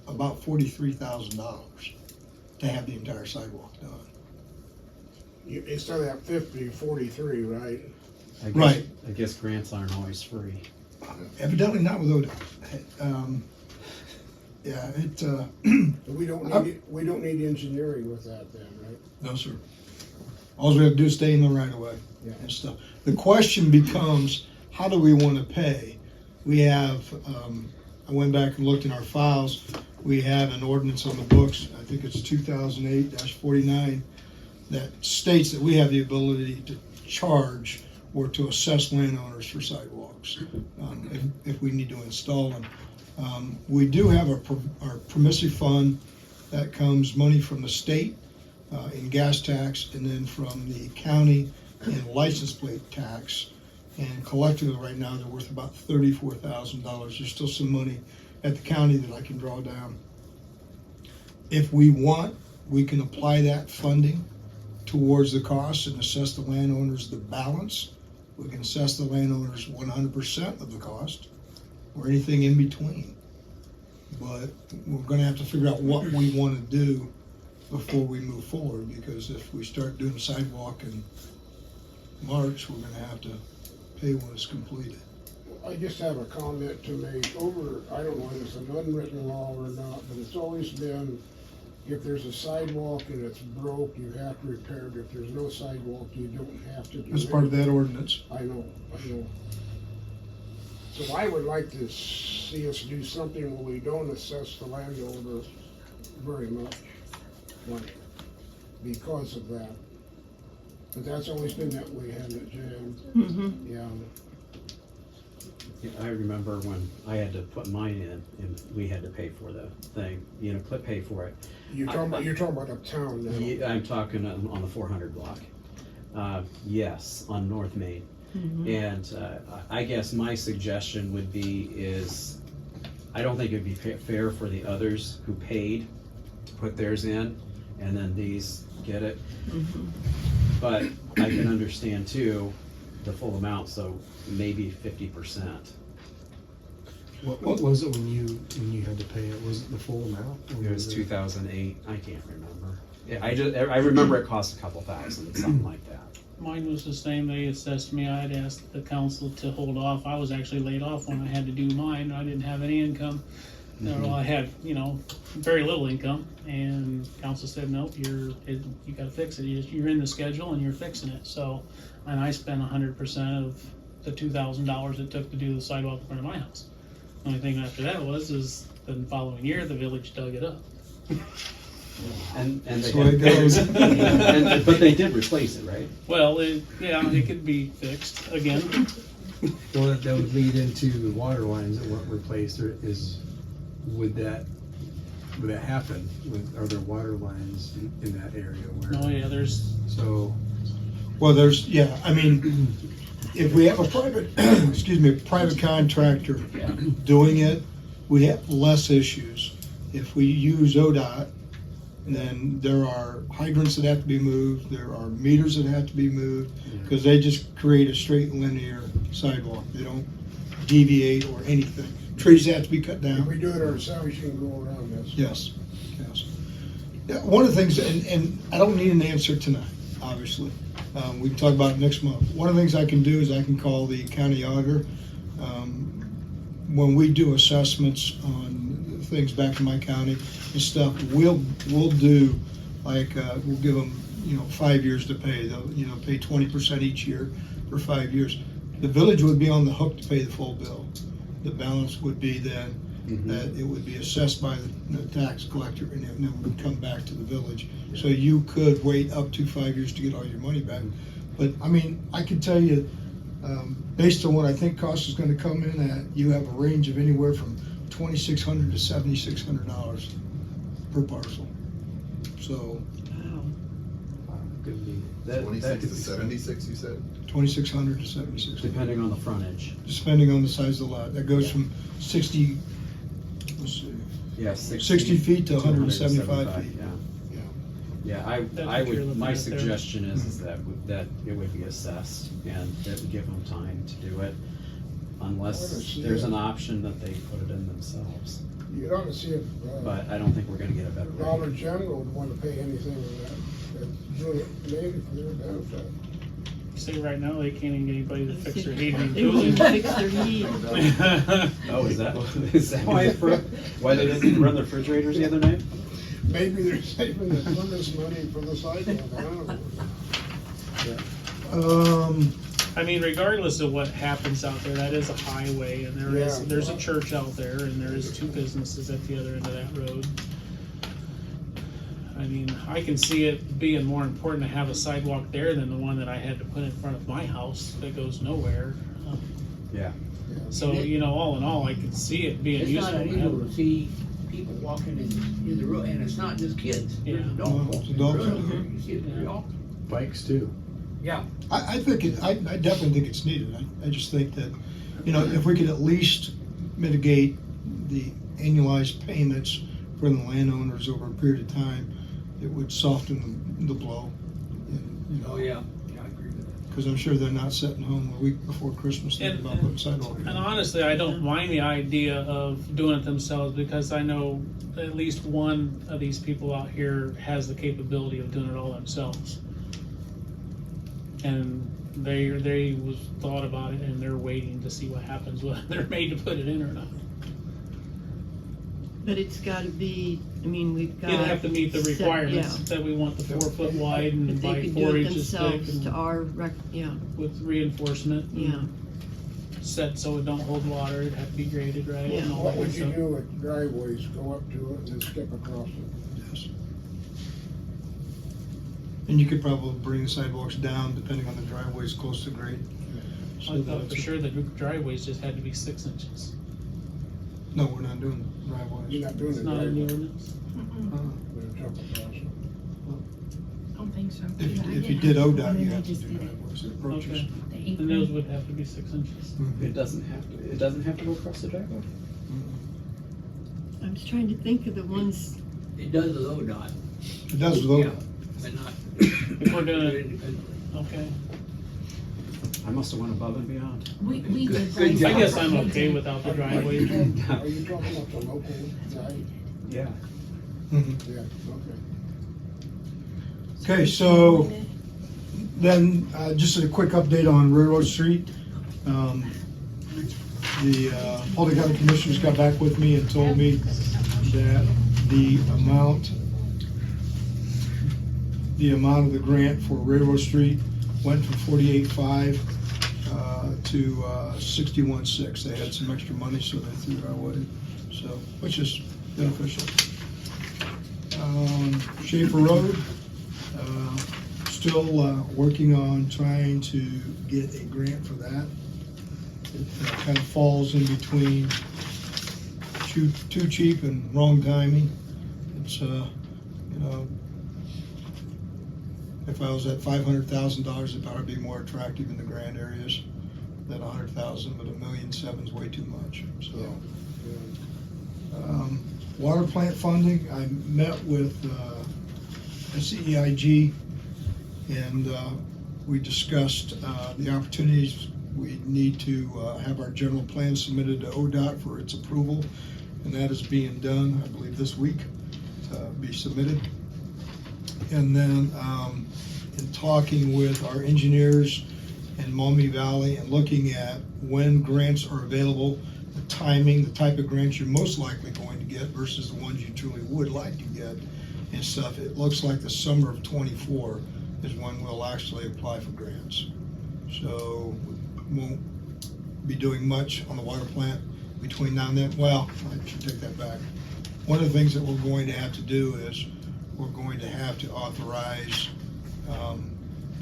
S7: about $43,000 to have the entire sidewalk done.
S5: Instead of that 50, 43, right?
S4: I guess,
S7: Right.
S4: I guess grants aren't always free.
S7: Evidently not with ODOT. Yeah,
S5: We don't need engineering with that then, right?
S7: no, sir. All we have to do is stay in the right of way
S5: Yeah.
S7: and stuff. The question becomes, how do we want to pay? We have, I went back and looked in our files. We have an ordinance on the books, I think it's 2008-49, that states that we have the ability to charge or to assess landowners for sidewalks if we need to install them. We do have our permissive fund that comes money from the state in gas tax and then from the county in license plate tax. And collectively right now they're worth about $34,000. There's still some money at the county that I can draw down. If we want, we can apply that funding towards the cost and assess the landowners the balance. We can assess the landowners 100% of the cost or anything in between. But we're gonna have to figure out what we wanna do before we move forward, because if we start doing sidewalk in March, we're gonna have to pay when it's completed.
S5: I just have a comment to make. I don't know if it's an unwritten law or not, but it's always been, if there's a sidewalk and it's broke, you have to repair it. If there's no sidewalk, you don't have to do it.
S7: That's part of that ordinance.
S5: I know. So I would like to see us do something where we don't assess the landowner very much money because of that. But that's always been that way, hasn't it, Jan?
S2: Mm-hmm.
S5: Yeah.
S4: I remember when I had to put mine in, and we had to pay for the thing, pay for it.
S5: You're talking about uptown now.
S4: Yeah, I'm talking on the 400 block. Yes, on North Main.
S2: Mm-hmm.
S4: And I guess my suggestion would be is, I don't think it'd be fair for the others who paid to put theirs in, and then these get it.
S2: Mm-hmm.
S4: But I can understand too, the full amount, so maybe 50%.
S1: What was it when you had to pay it? Was it the full amount?
S4: It was 2008, I can't remember. Yeah, I remember it cost a couple thousand, something like that.
S6: Mine was the same. They assessed me. I had asked the council to hold off. I was actually laid off when I had to do mine. I didn't have any income.
S4: Mm-hmm.
S6: I had, very little income, and council said, nope, you gotta fix it. You're in the schedule and you're fixing it. So, and I spent 100% of the $2,000 it took to do the sidewalk in front of my house. The only thing after that is the following year, the village dug it up.
S4: And they
S7: That's the way it goes.
S4: but they did replace it, right?
S6: Well, it could be fixed again.
S1: Well, that would lead into the water lines that weren't replaced. Would that happen? Are there water lines in that area where?
S6: Oh yeah, there's.
S1: So.
S7: Well, if we have a private contractor doing it, we have less issues. If we use ODOT, then there are hydrants that have to be moved, there are meters that have to be moved, because they just create a straight linear sidewalk. They don't deviate or anything. Trees have to be cut
S5: If
S7: down.
S5: we do it ourselves, you can go around this.
S7: Yes. Yeah, one of the things, and I don't need an answer tonight, obviously. We can talk about it next month. One of the things I can do is I can call the county auditor. When we do assessments on things back in my county and stuff, we'll do we'll give them 5 years to pay. They'll pay 20% each year for 5 years. The village would be on the hook to pay the full bill. The balance would be then that it would be assessed by the tax collector, and then it would come back to the village. So you could wait up to 5 years to get all your money back. But I can tell you, based on what I think cost is going to come in at, you have a range of anywhere from $2,600 to $7,600 per parcel. So
S4: That
S11: 26
S4: could
S11: to
S4: be
S11: 76, you said?
S7: 2,600 to 7,600.
S4: depending on the frontage.
S7: Depending on the size of the lot. That goes from 60, let's see,
S4: Yeah,
S7: 60 feet to 175 feet.
S4: Yeah.
S5: Yeah.
S4: Yeah,
S6: That's
S4: I
S6: what you're
S4: would,
S6: looking
S4: my
S6: at there.
S4: suggestion is that it would be assessed, and that would give them time to do it, unless there's an option that they put it in themselves.
S5: You ought to see if
S4: But I don't think we're gonna get a better
S5: Dollar
S4: rate.
S5: General would want to pay anything with that. Doing it maybe for their benefit.
S6: See, right now they can't even get anybody to fix their heating.
S2: They won't even fix their heat.
S4: Oh, is that why they didn't run the refrigerators the other night?
S5: Maybe they're saving the furnace money for the sidewalk. I don't know.
S6: Regardless of what happens out there, that is a highway, and there's a church out there, and there is 2 businesses at the other end of that road. I can see it being more important to have a sidewalk there than the one that I had to put in front of my house that goes nowhere.
S4: Yeah.
S6: So, all in all, I can see it being
S12: It's
S6: useful.
S12: not
S6: to
S12: unusual
S6: have-
S12: to see people walking in the road, and it's not just kids. There's
S6: Yeah.
S12: adults
S7: No,
S12: walking
S7: adults.
S12: in the road. You see it very often.
S1: Bikes too.
S12: Yeah.
S7: I definitely think it's needed. I just think that, if we could at least mitigate the annualized payments for the landowners over a period of time, it would soften the blow. And,
S12: Oh, yeah. Yeah, I agree with that.
S7: Because I'm sure they're not sitting home a week before Christmas thinking about putting sidewalk in.
S6: And honestly, I don't mind the idea of doing it themselves, because I know at least one of these people out here has the capability of doing it all themselves. And they was thought about it, and they're waiting to see what happens, whether they're made to put it in or not.
S2: But it's gotta be, I mean, we've got.
S6: It'd have to meet the
S2: set-
S6: requirements
S2: yeah.
S6: that we want the 4 foot wide and
S2: If they
S6: by
S2: could do
S6: 4
S2: it
S6: inches thick
S2: themselves to
S6: and
S2: our yeah,
S6: with reinforcement. and
S2: yeah.
S6: Set so it don't hold water, it'd have to be graded right
S2: Yeah.
S6: and all
S5: What
S6: that
S5: would
S6: good
S5: you
S6: stuff.
S5: do with driveways, go up to it and then skip across it?
S7: Yes. And you could probably bring the sidewalks down depending on the driveways close to grade. So
S6: I thought for
S7: that's-
S6: sure the driveways just had to be 6 inches.
S7: No, we're not doing driveways.
S5: You're not doing
S6: It's
S5: the
S6: not in the
S5: driveway,
S6: ordinance.
S5: we're gonna jump across it.
S3: I don't think so.
S7: If you did ODOT, you
S3: They
S7: have to
S3: just
S7: do
S3: did it.
S7: driveways, approaches.
S6: Okay.
S3: The eighth
S6: And those
S3: grade.
S6: would have to be 6 inches.
S7: Mhm.
S4: It doesn't have to go across the driveway?
S2: I was trying to think of the ones,
S12: It does with ODOT,
S7: It does with ODOT.
S12: but not.
S6: If we're doing it,
S12: Independently.
S6: okay.
S4: I must have went above and beyond.
S3: We did.
S12: Good
S6: I
S12: job.
S6: guess I'm okay without the driveway.
S5: Are you talking about the local guy?
S4: Yeah.
S7: Mhm.
S5: Yeah, okay.
S7: Okay, so then, just a quick update on Railroad Street. The Holden County Commissioners got back with me and told me that the amount of the grant for Railroad Street went from 48.5 to 61.6. They had some extra money, so they threw it our way, so, which is beneficial. Schaefer Road, still working on trying to get a grant for that. It kind of falls in between too cheap and wrong timing. It's, if I was at $500,000, it'd probably be more attractive in the grand areas than $100,000, but $1.7 million is way too much, so. Water plant funding, I met with SEIG and we discussed the opportunities. We need to have our general plan submitted to ODOT for its approval, and that is being done, I believe, this week, to be submitted. And then in talking with our engineers in Maumee Valley and looking at when grants are available, the timing, the type of grants you're most likely going to get versus the ones you truly would like to get and stuff, it looks like the summer of '24 is when we'll actually apply for grants. So we won't be doing much on the water plant between now and then. Well, I should take that back. One of the things that we're going to have to do is we're going to have to authorize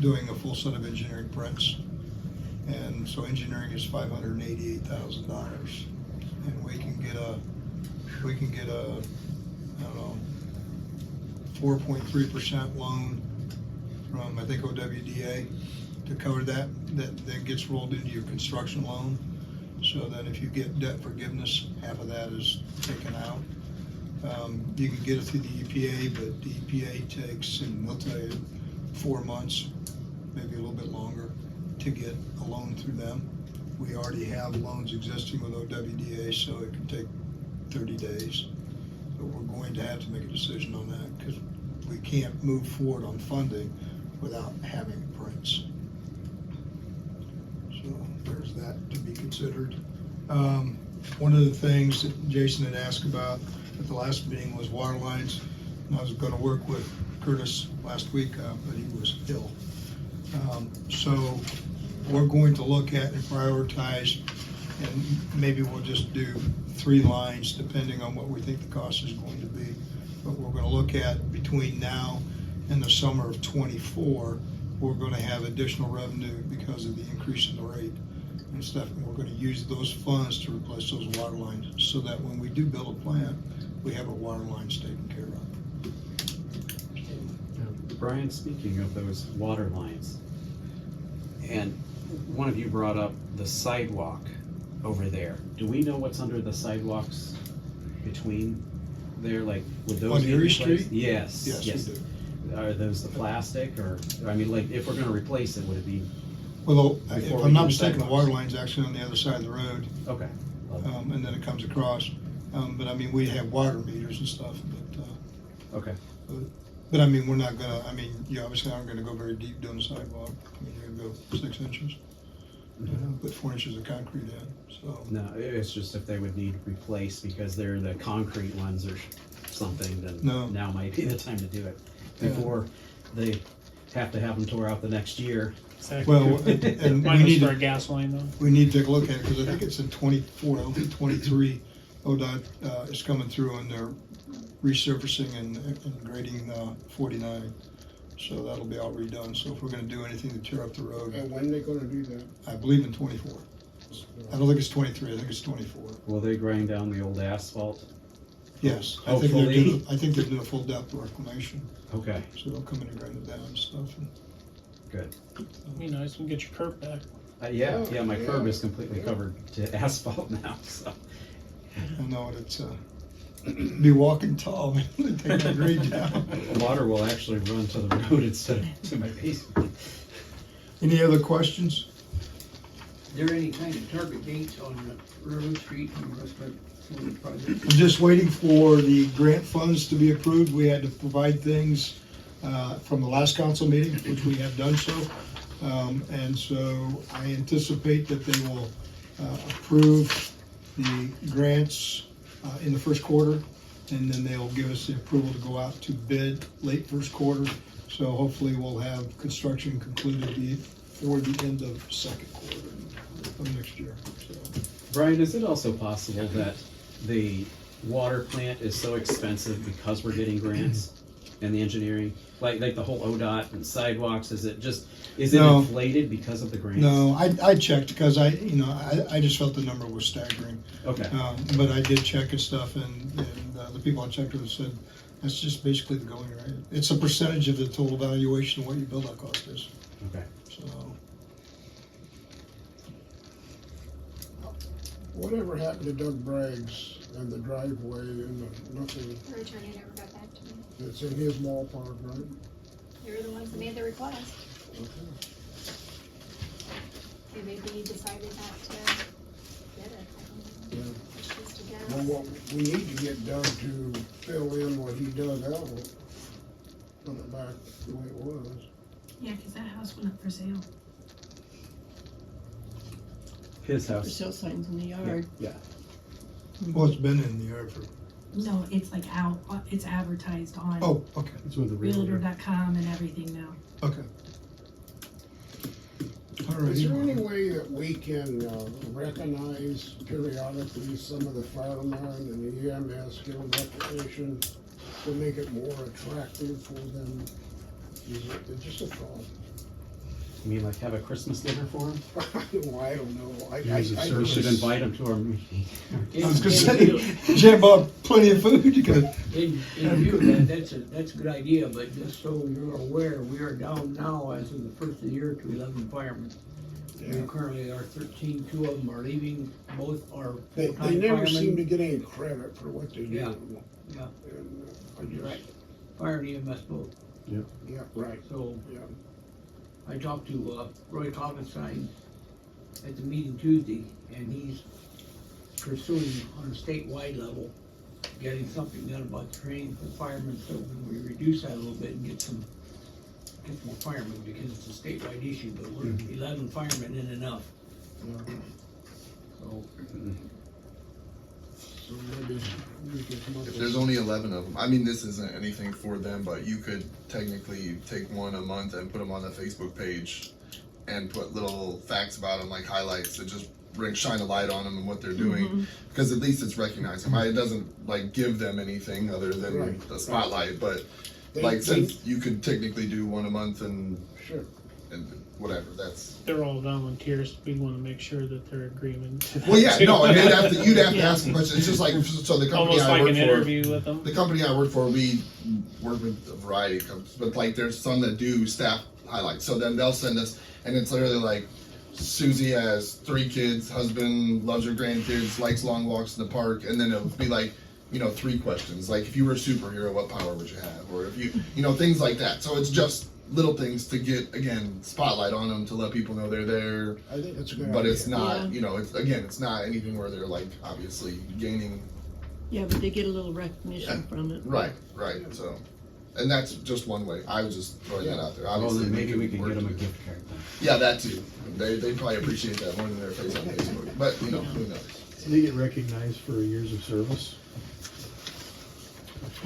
S7: doing a full set of engineering prints. And so engineering is $588,000. And we can get a, I don't know, 4.3% loan from, I think, OWDA to cover that. That then gets rolled into your construction loan. So then if you get debt forgiveness, half of that is taken out. You can get it through the EPA, but the EPA takes, and they'll tell you, 4 months, maybe a little bit longer, to get a loan through them. We already have loans existing with OWDA, so it can take 30 days. But we're going to have to make a decision on that because we can't move forward on funding without having prints. So there's that to be considered. One of the things that Jason had asked about at the last meeting was water lines. And I was going to work with Curtis last week, but he was ill. So we're going to look at and prioritize, and maybe we'll just do 3 lines depending on what we think the cost is going to be. But we're going to look at between now and the summer of '24, we're going to have additional revenue because of the increase in the rate and stuff. And we're going to use those funds to replace those water lines so that when we do build a plant, we have our water lines taken care of.
S4: Brian, speaking of those water lines, and one of you brought up the sidewalk over there. Do we know what's under the sidewalks between there? Like, would those
S7: On
S4: be
S7: Erie
S4: replaced?
S7: Street?
S4: Yes.
S7: Yes, we do.
S4: Are those the plastic, or, I mean, like, if we're gonna replace it, would it be,
S7: Well, if
S4: Before we
S7: I'm
S4: do
S7: not
S4: the
S7: mistaken, the
S4: sidewalks.
S7: water line's actually on the other side of the road,
S4: okay.
S7: and then it comes across. But I mean, we have water meters and stuff, but
S4: Okay.
S7: But I mean, we're not gonna, I mean, you obviously aren't gonna go very deep down the sidewalk. I mean, you're gonna go 6 inches. Put 4 inches of concrete in, so.
S4: No, it's just if they would need replaced because they're the concrete ones or something, then
S7: No.
S4: now might be the time to do it.
S7: Yeah.
S4: Before they have to have them tore out the next year.
S6: Exactly.
S7: Well, and we
S6: Mine was
S7: need
S6: for
S7: to,
S6: a gasoline though.
S7: we need to take a look at it, because I think it's in 24, I don't think 23, ODOT is coming through and they're resurfacing and grading 49. So that'll be all redone. So if we're gonna do anything to tear up the road,
S5: And when they gonna do that?
S7: I believe in 24. I don't think it's 23, I think it's 24.
S4: Will they grind down the old asphalt?
S7: Yes, I think they're
S4: Hopefully.
S7: doing, I think they're doing a full depth reclamation,
S4: Okay,
S7: so they'll come in and grind it down and stuff. And
S4: good.
S6: Be nice and get your curb back.
S4: Yeah, my curb
S5: Yeah.
S4: is completely covered to asphalt now, so.
S7: I know it, it's, be walking tall, man, they take that grade down.
S4: Water will actually run to the road instead of to my basement.
S7: Any other questions?
S12: Is there any kind of target dates on the Railroad Street and the rest of the project?
S7: I'm just waiting for the grant funds to be approved. We had to provide things from the last council meeting, which we have done so. And so I anticipate that they will approve the grants in the first quarter, and then they'll give us the approval to go out to bid late first quarter. So hopefully we'll have construction concluded before the end of second quarter of next year. So.
S4: Brian, is it also possible that the water plant is so expensive because we're getting grants and the engineering? Like the whole ODOT and sidewalks, is it
S7: No.
S4: inflated because of the grants?
S7: No, I checked because I just felt the number was staggering.
S4: Okay,
S7: But I did check and stuff, and the people I checked with said that's just basically the going rate. It's a percentage of the total valuation of what your build-out cost is.
S4: okay.
S7: So
S5: Whatever happened to Doug Bragg's and the driveway and nothing,
S10: Your attorney never got back to me.
S5: it's in his ballpark, right?
S10: They were the ones that made the request. Okay, maybe he decided not to get it. I don't know. It's just a guess.
S5: Well, what we need to get Doug to fill in what he dug out, put it back the way it was.
S3: Yeah, because that house went up for sale.
S4: His
S2: For
S4: house.
S2: sale signs in the yard.
S4: Yeah.
S7: well, it's been in the yard for.
S3: No, it's like out, it's advertised on
S7: Oh, okay,
S4: It's with the
S3: Realtor.com and everything now.
S7: okay. All
S5: Is there
S7: right.
S5: any way that we can recognize periodically some of the firemen and the EMS, give them recognition to make it more attractive for them? It's just a thought.
S4: You mean like have a Christmas dinner for him?
S5: Well, I don't know.
S4: We should invite him to our meeting.
S7: I was gonna say, Jim bought plenty of food. You could.
S12: In view of that, that's a good idea, but just so you're aware, we are down now as of the first of the year to 11 firemen. We currently are 13, 2 of them are leaving, both are
S5: They
S12: full-time
S5: never seem to
S12: firemen.
S5: get any credit for what they do.
S12: Yeah, yeah.
S5: And, I
S12: You're
S5: just,
S12: right. Fire and EMS both.
S5: yeah, right,
S12: So
S5: yeah.
S12: I talked to Roy Kalbenstein at the meeting Tuesday, and he's pursuing on a statewide level, getting something done about the training for firemen, so we reduce that a little bit and get some more firemen, because it's a statewide issue, but we're 11 firemen in enough. So,
S5: So maybe we can come up
S11: If
S5: with.
S11: there's only 11 of them, I mean, this isn't anything for them, but you could technically take one a month and put them on the Facebook page and put little facts about them, like highlights, to just shine a light on them and what they're doing, because at least it's recognizing. It doesn't like give them anything other than
S5: Right.
S11: the spotlight, but
S5: They-
S11: like
S5: they-
S11: since you could technically do one a month and
S5: Sure.
S11: whatever, that's.
S6: They're all volunteers. We want to make sure that they're agreeing. to that
S11: Well, yeah,
S6: too.
S11: no, and you'd have to
S2: Yeah.
S11: ask them questions. It's just like, so the company
S6: Almost
S11: I
S6: like
S11: work
S6: an
S11: for.
S6: interview with them.
S11: The company I work for, we work with a variety of companies, but like there's some that do staff highlights. So then they'll send us, and it's literally like, Susie has 3 kids, husband, loves her grandkids, likes long walks in the park, and then it'll be like, 3 questions. Like, if you were a superhero, what power would you have? Or if you, things like that. So it's just little things to get, again, spotlight on them to let people know they're there.
S5: I think it's a good idea.
S11: But it's not,
S2: Yeah.
S11: it's not anything where they're like, obviously gaining.
S2: Yeah, but they get a little recognition from it.
S11: Right, so. And that's just one way. I was just throwing that out there.
S4: Well,
S11: Obviously,
S4: then maybe we could
S11: work
S4: get them a
S11: to-
S4: gift card then.
S11: Yeah, that too. They probably appreciate that more than their face on Facebook. But you know, who knows?
S1: Do they get recognized for years of service?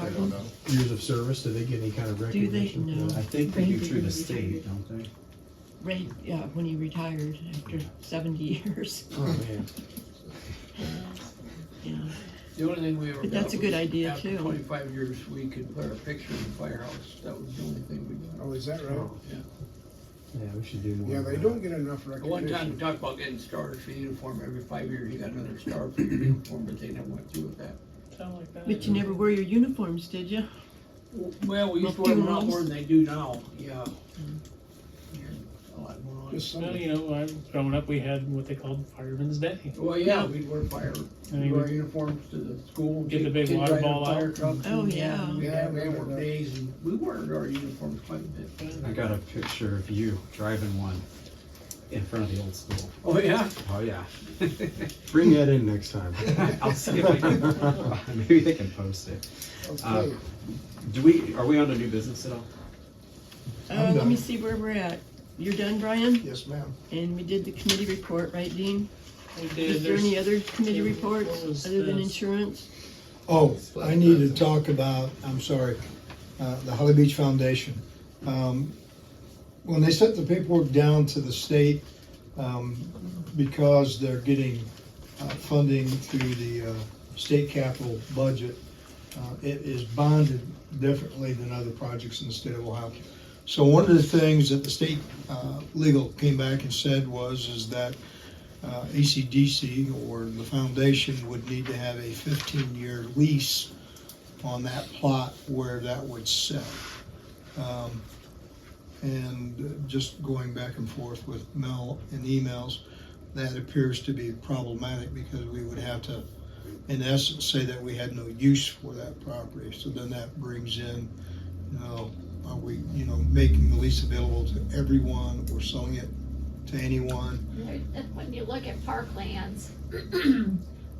S11: I don't know.
S1: Years of service, do they get any kind of
S2: Do they?
S1: recognition?
S2: No.
S4: I think they do through the state, don't they?
S2: Right, yeah, when he retired after 70 years.
S1: Oh, man.
S2: Yeah.
S12: The only thing we ever
S2: But
S12: got
S2: that's a good
S12: was
S2: idea,
S12: after
S2: too.
S12: 25 years, we could put our picture in the firehouse. That was the only thing we got.
S5: Oh, is that right?
S1: Yeah, we should do more.
S5: Yeah,
S1: of
S5: they
S1: that.
S5: don't get enough
S12: At one time, we
S5: recognition.
S12: talked about getting stars for uniform. Every 5 years, you got another star for your uniform, but they never went through with that.
S6: Sound like that.
S2: But you never wear your uniforms, did you?
S12: Well, we used to wear them a lot more than they do now, yeah. Yeah, a lot more on.
S5: Just some,
S6: Well, you know, growing up, we had what they called Fireman's Day.
S12: Well, yeah, we'd wear we'd wear uniforms to the school.
S6: Get the big
S12: kids
S6: water
S12: ride
S6: ball
S12: fire
S6: out.
S12: trucks.
S2: Oh,
S12: and,
S2: yeah.
S12: We'd
S5: Yeah,
S12: have
S5: we
S12: work
S5: had that.
S12: days, and we wore our uniforms quite a bit.
S4: I got a picture of you driving one in front of the old school.
S12: Oh, yeah?
S4: Oh, yeah.
S1: Bring that in next time.
S4: I'll see if I can, maybe they can post it.
S5: okay.
S4: Are we on to new business at all?
S7: I'm
S2: Let me
S7: done.
S2: see where we're at. You're done, Brian?
S7: Yes, ma'am.
S2: And we did the committee report, right, Dean?
S6: We did.
S2: Is there any other committee
S6: there
S2: reports
S6: was
S2: other than
S6: this.
S2: insurance?
S7: Oh, I need to talk about, I'm sorry, the Holly Beach Foundation. When they sent the paperwork down to the state, because they're getting funding through the state capital budget, it is bonded differently than other projects in the state of Ohio. So one of the things that the state legal came back and said is that ECDC or the foundation would need to have a 15-year lease on that plot where that would sell. And just going back and forth with Mel in emails, that appears to be problematic because we would have to, in essence, say that we had no use for that property. So then that brings in, are we, making the lease available to everyone or selling it to anyone?
S10: When you look at parklands,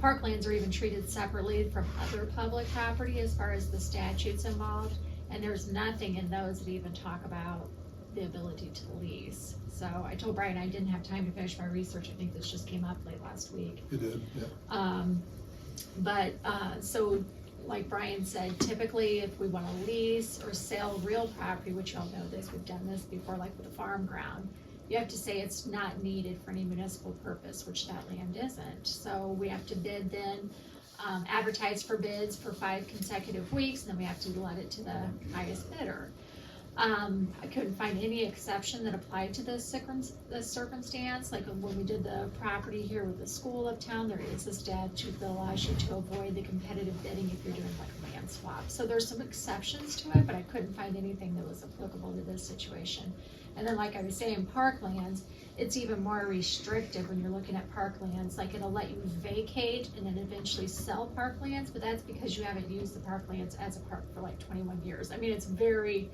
S10: parklands are even treated separately from other public property as far as the statutes involved, and there's nothing in those that even talk about the ability to lease. So I told Brian I didn't have time to finish my research. I think this just came up late last week.
S7: It did, yeah.
S10: So like Brian said, typically if we want to lease or sell real property, which y'all know this, we've done this before, like with the farm ground, you have to say it's not needed for any municipal purpose, which that land isn't. So we have to bid then, advertise for bids for 5 consecutive weeks, and then we have to let it to the highest bidder. I couldn't find any exception that applied to this circumstance. Like when we did the property here with the school uptown, there is a statute that allows you to avoid the competitive bidding if you're doing like a land swap. So there's some exceptions to it, but I couldn't find anything that was applicable to this situation. And then like I was saying, parklands, it's even more restrictive when you're looking at parklands. Like it'll let you vacate and then eventually sell parklands, but that's because you haven't used the parklands as a park for like 21 years. I mean, it's very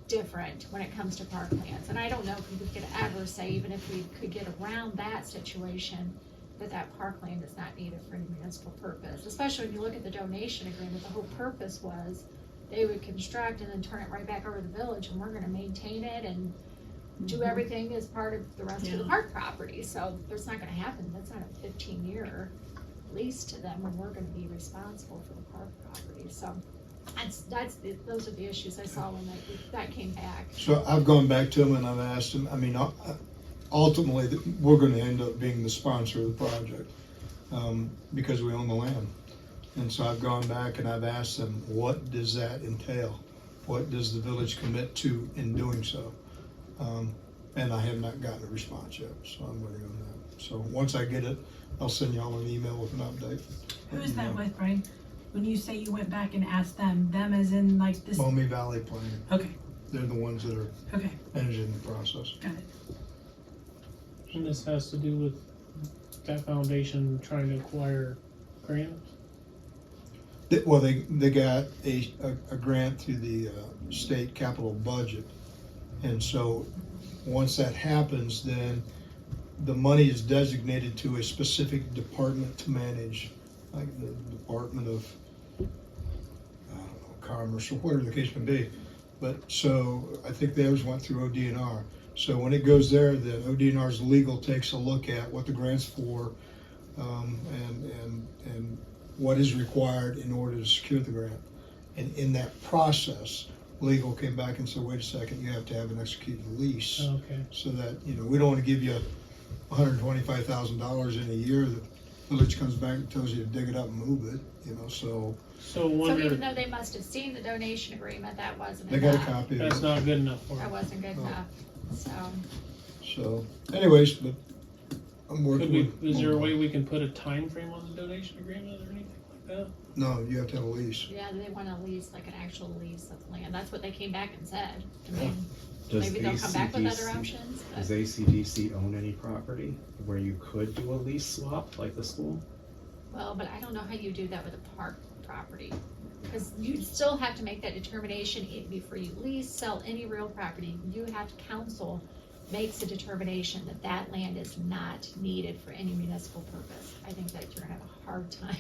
S10: different when it comes to parklands. And I don't know if we could ever say, even if we could get around that situation, that parkland is not needed for any municipal purpose. Especially when you look at the donation agreement, the whole purpose was they would construct and then turn it right back over to the village, and we're gonna maintain it and do everything as part of the rest of the park property. So that's not gonna happen. That's not a 15-year lease to them when we're gonna be responsible for the park property. So those are the issues I saw when that came back.
S7: So I've gone back to them and I've asked them, ultimately, we're gonna end up being the sponsor of the project, because we own the land. And so I've gone back and I've asked them, what does that entail? What does the village commit to in doing so? And I have not gotten a response yet, so I'm waiting on that. So once I get it, I'll send y'all an email with an update.
S3: Who is that with, Brian? When you say you went back and asked them as in like this?
S7: Maumee Valley Planning,
S3: Okay,
S7: they're the ones that are
S3: okay,
S7: managing the process.
S3: got it.
S6: And this has to do with that foundation trying to acquire grants?
S7: Well, they got a grant through the state capital budget. And so once that happens, then the money is designated to a specific department to manage, like the Department of, I don't know, Commerce or whatever the case may be. But, so, I think theirs went through ODNR. So when it goes there, then ODNR's legal takes a look at what the grant's for, and what is required in order to secure the grant. And in that process, legal came back and said, wait a second, you have to have an executed lease.
S6: Okay.
S7: So that, we don't wanna give you $125,000 in a year, the village comes back and tells you to dig it up and move it, so
S6: So
S10: So
S6: wonder,
S10: even though they must have seen the donation agreement, that wasn't
S7: they got a
S10: enough.
S7: copy of
S6: that's
S7: it.
S6: not good enough for
S10: That
S6: them.
S10: wasn't good
S7: No.
S10: enough, so.
S7: So, anyways, but I'm working
S6: Could we,
S7: with.
S6: is there a way we can put a time frame on the donation agreement or anything like that?
S7: No, you have to have a lease.
S10: Yeah, they want a lease, like an actual lease of land. That's what they came back and said. I mean,
S4: Does
S10: maybe they'll come back with other
S4: ACDC
S10: options,
S4: Does
S10: but
S4: ACDC own any property where you could do a lease swap like the school?
S10: well, but I don't know how you do that with a park property. Because you still have to make that determination before you lease, sell any real property. You have to, council makes a determination that that land is not needed for any municipal purpose. I think that you're gonna have a hard time.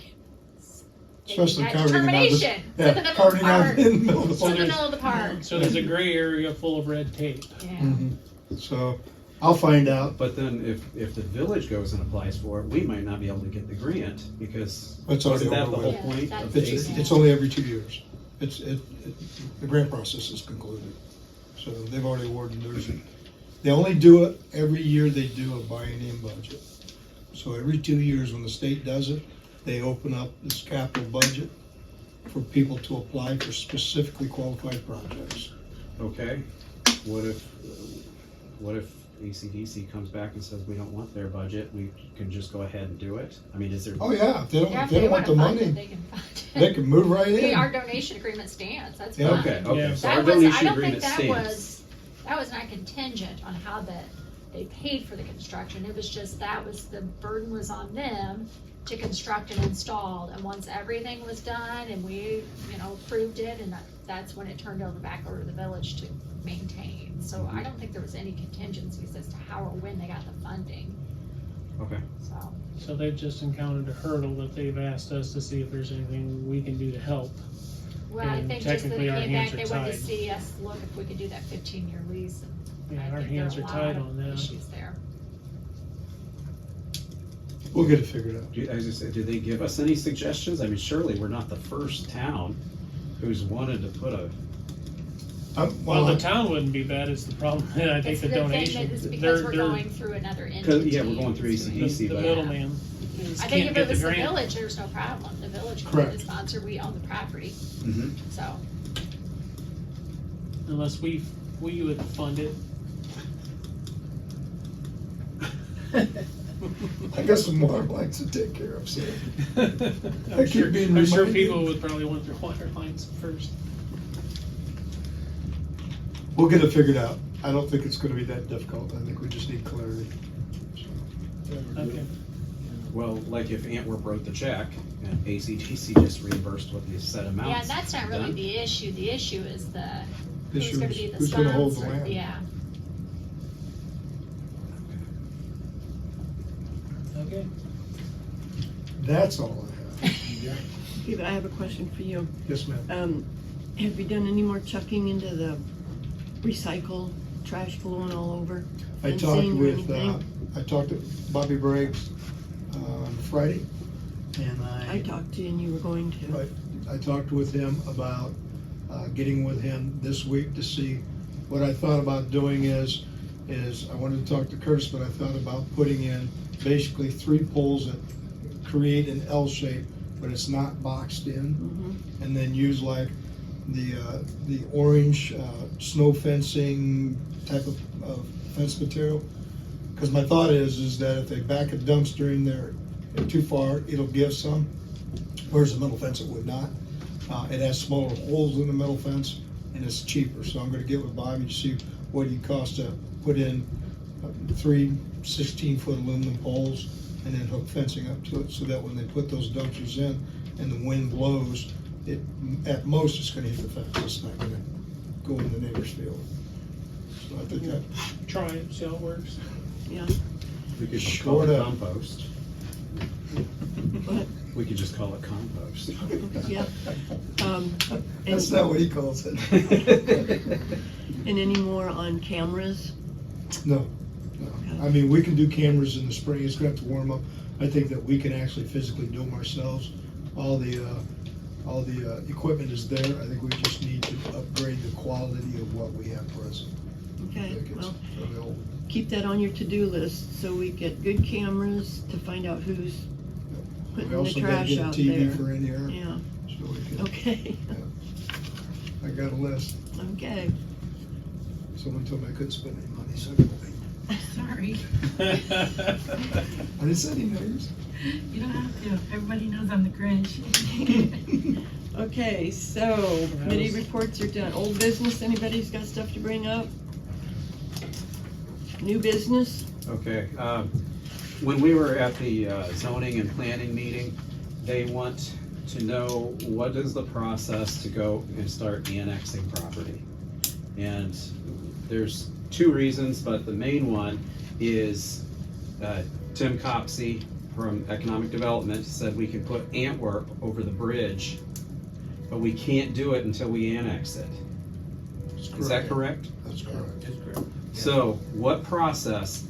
S7: Especially
S10: making that
S7: carving it out.
S10: determination. It's in the middle of the
S7: Carving out
S10: park.
S7: in the middle of the
S10: It's in the
S7: park.
S10: middle of the park.
S6: So there's a gray area full of red tape.
S10: Yeah.
S7: Mhm. So, I'll find out,
S4: But then if the village goes and applies for it, we might not be able to get the grant because
S7: It's already
S4: wasn't that the
S7: over
S4: whole
S7: with.
S4: point
S10: Yeah,
S4: of the
S7: it's,
S4: ACDC?
S7: it's only every 2 years. The grant process is concluded. So they've already awarded theirs. They only do it every year they do a biennium budget. So every 2 years when the state does it, they open up this capital budget for people to apply for specifically qualified projects.
S4: Okay, what if ACDC comes back and says we don't want their budget, we can just go ahead and do it? I mean, is there?
S7: Oh, yeah, if they don't,
S10: Yeah,
S7: if they don't want the
S10: wanna fund
S7: money,
S10: it, they can fund it.
S7: they can move right in.
S10: Our donation agreement stands, that's
S7: Yeah.
S10: fine.
S4: Okay,
S6: Yeah.
S4: so our
S10: That was, I
S4: donation
S10: don't think
S4: agreement
S10: that
S4: stands.
S10: was not contingent on how they paid for the construction, it was just, that was, the burden was on them to construct and install, and once everything was done and we, approved it, and that's when it turned back over to the village to maintain. So I don't think there was any contingencies as to how or when they got the funding,
S4: Okay,
S10: so.
S6: So they've just encountered a hurdle that they've asked us to see if there's anything we can do to help.
S10: Well, I
S6: And
S10: think just that
S6: technically
S10: it
S6: our
S10: came back,
S6: hands are
S10: they wanted to
S6: tied.
S10: see us look if we could do that 15-year lease, and
S6: Yeah,
S10: I
S6: our
S10: think there
S6: hands
S10: are a
S6: are
S10: lot
S6: tied
S10: of
S6: on that.
S10: issues there.
S7: We'll get it figured out.
S4: as I said, did they give us any suggestions? I mean, surely we're not the first town who's wanted to put a,
S6: Well, the town wouldn't be bad, it's the problem, I think
S10: It's
S6: the
S10: the thing
S6: donation.
S10: that is
S6: they're-
S10: because we're
S6: they're-
S10: going through another entity.
S4: yeah, we're going through
S10: It's doing-
S4: ACDC,
S6: The
S4: but-
S6: middleman is
S10: I think
S6: can't
S10: if
S6: get
S10: it
S6: the
S10: was the
S6: grant.
S10: village, there's no problem, the village can be
S7: Correct.
S10: the sponsor, we own the property,
S4: Mhm.
S10: so.
S6: Unless we would fund it.
S7: I got some water lines to take care of, so.
S6: I'm sure,
S7: being
S6: I'm sure
S7: reminded.
S6: people would probably want their water lines first.
S7: We'll get it figured out. I don't think it's gonna be that difficult. I think we just need clarity.
S6: Okay.
S4: well, like if Antwerp wrote the check and ACDC just reimbursed what the set amounts.
S10: Yeah, and that's not really
S4: done.
S10: the issue is who's
S7: Issue
S10: gonna
S7: is
S10: be the
S7: who's gonna hold the
S10: sponsor,
S7: land.
S10: yeah.
S6: Okay.
S7: That's all I have.
S2: Steve, I have a question for you.
S7: Yes, ma'am.
S2: Have you done any more chucking into the recycle trash blowing all over?
S7: I talked
S2: Fencing or
S7: with,
S2: anything?
S7: I talked to Bobby Briggs on Friday, and
S2: I talked to you and you were going to.
S7: Right. I talked with him about getting with him this week to see what I thought about doing is I wanted to talk to Curtis, but I thought about putting in basically 3 poles that create an L shape, but it's not boxed in,
S2: Mhm.
S7: and then use like the orange snow fencing type of fence material. Because my thought is that if they back a dumpster in there too far, it'll give some, whereas the metal fence it would not. It has smaller holes in the metal fence, and it's cheaper. So I'm going to get with Bobby to see what it costs to put in 3 16-foot aluminum poles and then hook fencing up to it, so that when they put those dumpsters in and the wind blows, it at most it's going to hit the fence. It's not going to go in the neighbor's field. So I think that.
S6: Try it, see how it works.
S2: Yeah.
S4: We could
S7: Short
S4: call it
S7: up.
S4: compost.
S2: But
S4: We could just call it compost.
S2: Yeah.
S7: That's not what he calls it.
S2: And any more on cameras?
S7: No, no. I mean, we can do cameras in the spring, it's gonna have to warm up. I think that we can actually physically do them ourselves. All the equipment is there, I think we just need to upgrade the quality of what we have present. I
S2: Okay,
S7: think it's
S2: well,
S7: really old.
S2: keep that on your to-do list, so we get good cameras to find out who's
S7: We
S2: putting the
S7: also gotta
S2: trash
S7: get a
S2: out
S7: TV
S2: there.
S7: for in here,
S2: Yeah,
S7: so we can,
S2: okay,
S7: I got a list.
S2: okay.
S7: Someone told me I couldn't spend any money, so I gotta wait.
S3: Sorry,
S7: I didn't say any names.
S3: you don't have to. Everybody knows I'm the Grinch.
S2: Okay, so committee reports are done. Old business, anybody's got stuff to bring up? New business?
S4: Okay, when we were at the zoning and planning meeting, they want to know what is the process to go and start annexing property. And there's two reasons, but the main one is Tim Copsey from Economic Development said we can put Antwerp over the bridge, but we can't do it until we annex it. Is that correct?
S7: That's correct.
S12: That's correct.
S4: So what process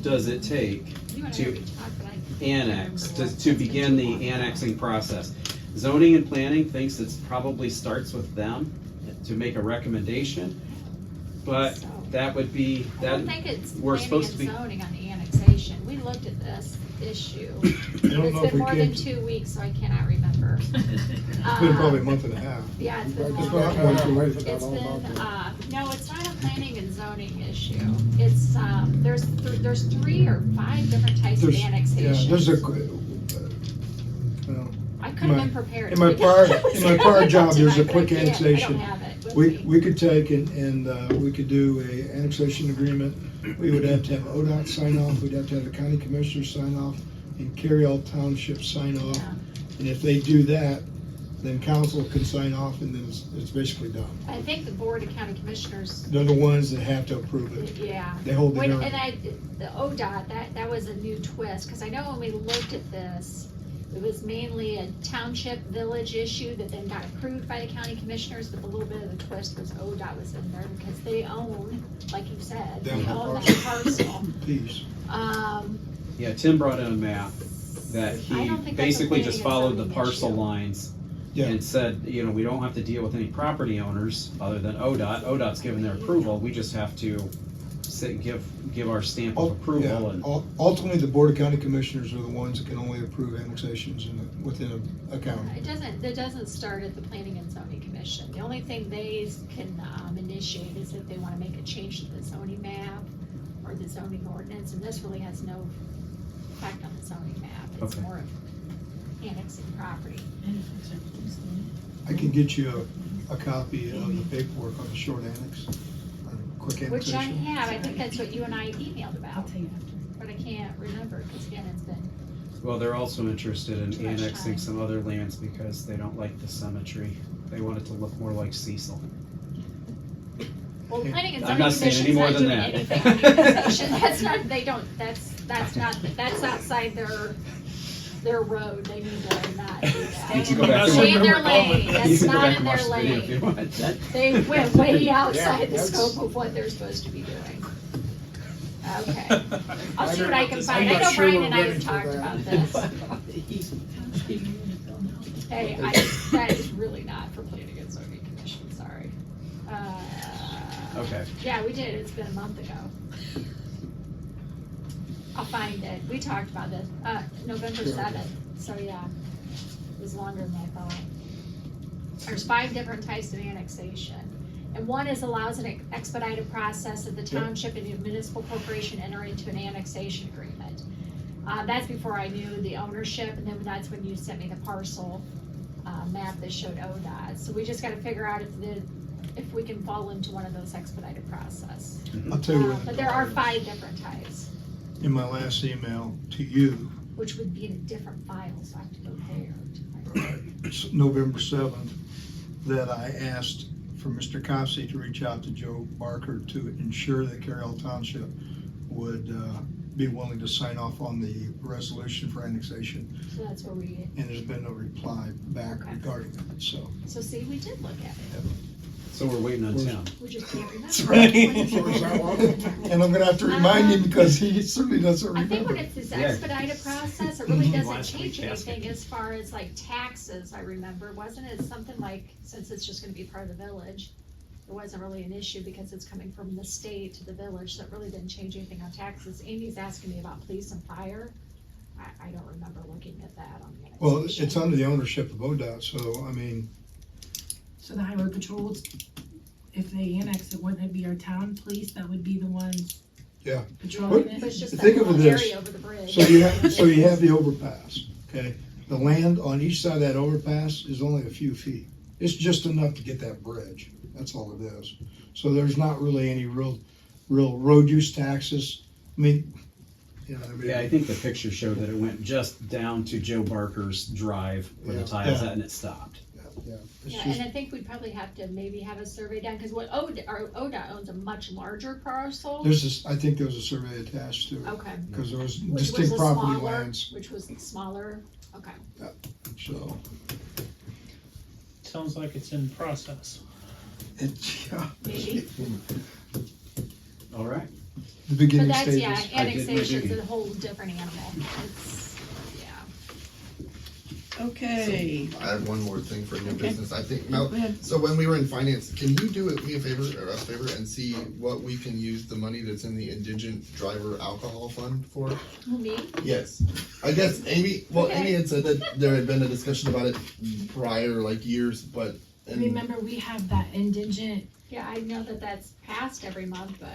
S4: does it take
S10: You and I
S4: to
S10: already talked, but I.
S4: annex, to begin the annexing process? Zoning and planning thinks it probably starts with them to make a recommendation, but
S10: So-
S4: that would be,
S10: I
S4: that,
S10: don't think it's
S4: we're
S10: planning
S4: supposed
S10: and
S4: to be,
S10: zoning on the annexation. We looked at this issue.
S7: I
S10: It's
S7: don't know if
S10: been
S7: we
S10: more
S7: can.
S10: than 2 weeks, so I cannot remember.
S7: It's been probably a month and a half.
S10: Yeah, it's been
S5: It's
S10: longer
S5: not
S10: than
S5: much
S10: that.
S5: to wait for that
S10: It's
S5: all about
S10: been,
S5: that.
S10: no, it's not a planning and zoning issue. It's, there's 3 or 5 different types of
S7: There's-
S10: annexations.
S7: Yeah, there's a, well,
S10: I could have
S7: my-
S10: been prepared.
S7: in my
S10: to
S7: prior-
S10: begin with
S7: in my prior job, there's a
S10: tonight, but
S7: quick
S10: I can't.
S7: annexation.
S10: I don't have it with
S7: we,
S10: me.
S7: we could take and we could do a annexation agreement. We would have to have ODOT sign off, we'd have to have the county commissioners sign off, and Cary Township sign off.
S10: Yeah.
S7: And if they do that, then council can sign off, and then it's basically done.
S10: I think the Board of County Commissioners,
S7: They're the ones that have to approve it.
S10: yeah.
S7: They hold the
S10: When,
S7: hearing.
S10: and the ODOT, that was a new twist, because I know when we looked at this, it was mainly a township village issue that then got approved by the county commissioners, but the little bit of the twist was ODOT was in there because they own, like you said, they
S7: They own
S10: own
S7: the
S10: that parcel.
S7: Piece.
S4: yeah, Tim brought in a map that
S10: I
S4: he
S10: don't think that's a
S4: basically just
S10: planning and
S4: followed the
S10: zoning
S4: parcel
S10: issue.
S4: lines
S7: Yeah.
S4: and said, you know, we don't have to deal with any property owners other than ODOT. ODOT's given their approval, we just have to give our stamp of approval and.
S7: Ultimately, the Board of County Commissioners are the ones that can only approve annexations within a county.
S10: It doesn't start at the Planning and Zoning Commission. The only thing they can initiate is if they want to make a change to the zoning map or the zoning ordinance, and this really has no effect on the zoning map. It's
S4: Okay.
S10: more of annexing property.
S7: I can get you a copy of the paperwork on the short annex, on quick
S10: Which I
S7: annexation.
S10: have, I think that's what you and I emailed about, but I can't remember, because again, it's been,
S4: Well, they're also interested in
S10: Too much
S4: annexing
S10: time.
S4: some other lands because they don't like the cemetery. They want it to look more like Cecil.
S10: well, Planning and
S4: I'm
S10: Zoning
S4: not saying any
S10: Commission's
S4: more
S10: not
S4: than
S10: doing
S4: that.
S10: anything on the annexation. That's not, they don't, that's outside their road, they need to not do that.
S4: You can go back and
S10: Stay in
S4: look-
S10: their
S4: you
S10: lane,
S4: can
S10: that's
S4: go
S10: not
S4: back
S10: in
S4: and
S10: their
S4: watch the video if you
S10: lane.
S4: want.
S10: They went way outside the
S5: that's-
S10: scope of what they're supposed to be doing. Okay, I'll see what I can
S5: I'm
S10: find, I
S5: not
S10: know
S5: sure
S10: Brian
S5: we're
S10: and I
S5: ready
S10: have
S5: for
S10: talked
S5: that.
S10: about this.
S12: He's-
S10: Hey, that is really not for Planning and Zoning Commission, sorry.
S4: Okay.
S10: Yeah, we did, it's been a month ago. I'll find it, we talked about this, November 7th, so yeah, it was longer than I thought. There's 5 different types of annexation, and one is allows an expedited process that the township and the municipal corporation enter into an annexation agreement. That's before I knew the ownership, and then that's when you sent me the parcel map that showed ODOT. So we just gotta figure out if we can fall into one of those expedited process.
S7: I'll tell you what.
S10: But there are 5 different types,
S7: In my last email to you,
S10: which would be in a different file, so I have to go there.
S7: it's November 7th, that I asked for Mr. Copsey to reach out to Joe Barker to ensure that Cary Township would be willing to sign off on the resolution for annexation,
S10: So that's where we,
S7: and there's been no reply back
S10: Okay.
S7: regarding that, so.
S10: so see, we did look at it.
S4: So we're waiting on Tim.
S10: We just can't remember.
S7: That's right.
S5: So is that one?
S7: And I'm gonna have to remind him because he certainly doesn't
S10: I think when
S7: remember.
S10: it's this expedited process, it really doesn't
S4: Last
S10: change
S4: week, yes.
S10: anything as far as like taxes, I remember, wasn't it something like, since it's just gonna be part of the village, it wasn't really an issue because it's coming from the state to the village, so it really didn't change anything on taxes. Amy's asking me about police and fire. I don't remember looking at that on the
S7: Well,
S10: annexation.
S7: it's under the ownership of ODOT, so, I mean,
S3: So the highway patrols, if they annex it, wouldn't it be our town police that would be the ones?
S7: Yeah.
S3: Patrolling
S10: But
S3: it?
S10: it's just that
S7: Think of
S10: little
S7: this.
S10: area over the bridge.
S7: so you have the overpass, okay? The land on each side of that overpass is only a few feet. It's just enough to get that bridge, that's all it is. So there's not really any real road use taxes. I mean, you know,
S4: Yeah, I think the picture showed that it went just down to Joe Barker's drive where the
S7: Yeah.
S4: tile's
S7: Yeah.
S4: at and it stopped.
S7: yeah, it's
S10: Yeah,
S7: just,
S10: and I think we'd probably have to maybe have a survey done, cause what ODOT owns a much larger parcel.
S7: there's this, I think there was a survey attached to it,
S10: Okay.
S7: because there was
S10: Which was
S7: distinct
S10: a
S7: property
S10: smaller-
S7: lands,
S10: Which was smaller, okay.
S7: so.
S6: Sounds like it's in process.
S7: Yeah,
S10: Maybe.
S4: All right.
S7: the
S10: But
S7: beginning
S10: that's,
S7: stages.
S10: yeah,
S4: I did my
S10: annexation's
S4: duty.
S10: a whole different animal. It's, yeah.
S2: Okay.
S11: I have one more thing for new
S2: Okay.
S11: business. I think, Mel,
S2: Go ahead.
S11: so when we were in finance, can you do me a favor, or us a favor, and see what we can use the money that's in the indigent driver alcohol fund for?
S10: Who, me?
S11: Yes. I guess Amy,
S10: Okay.
S11: Amy had said that there had been a discussion about it prior, like years, but. and-
S3: Remember, we have that indigent,
S10: Yeah, I know that that's passed every month, but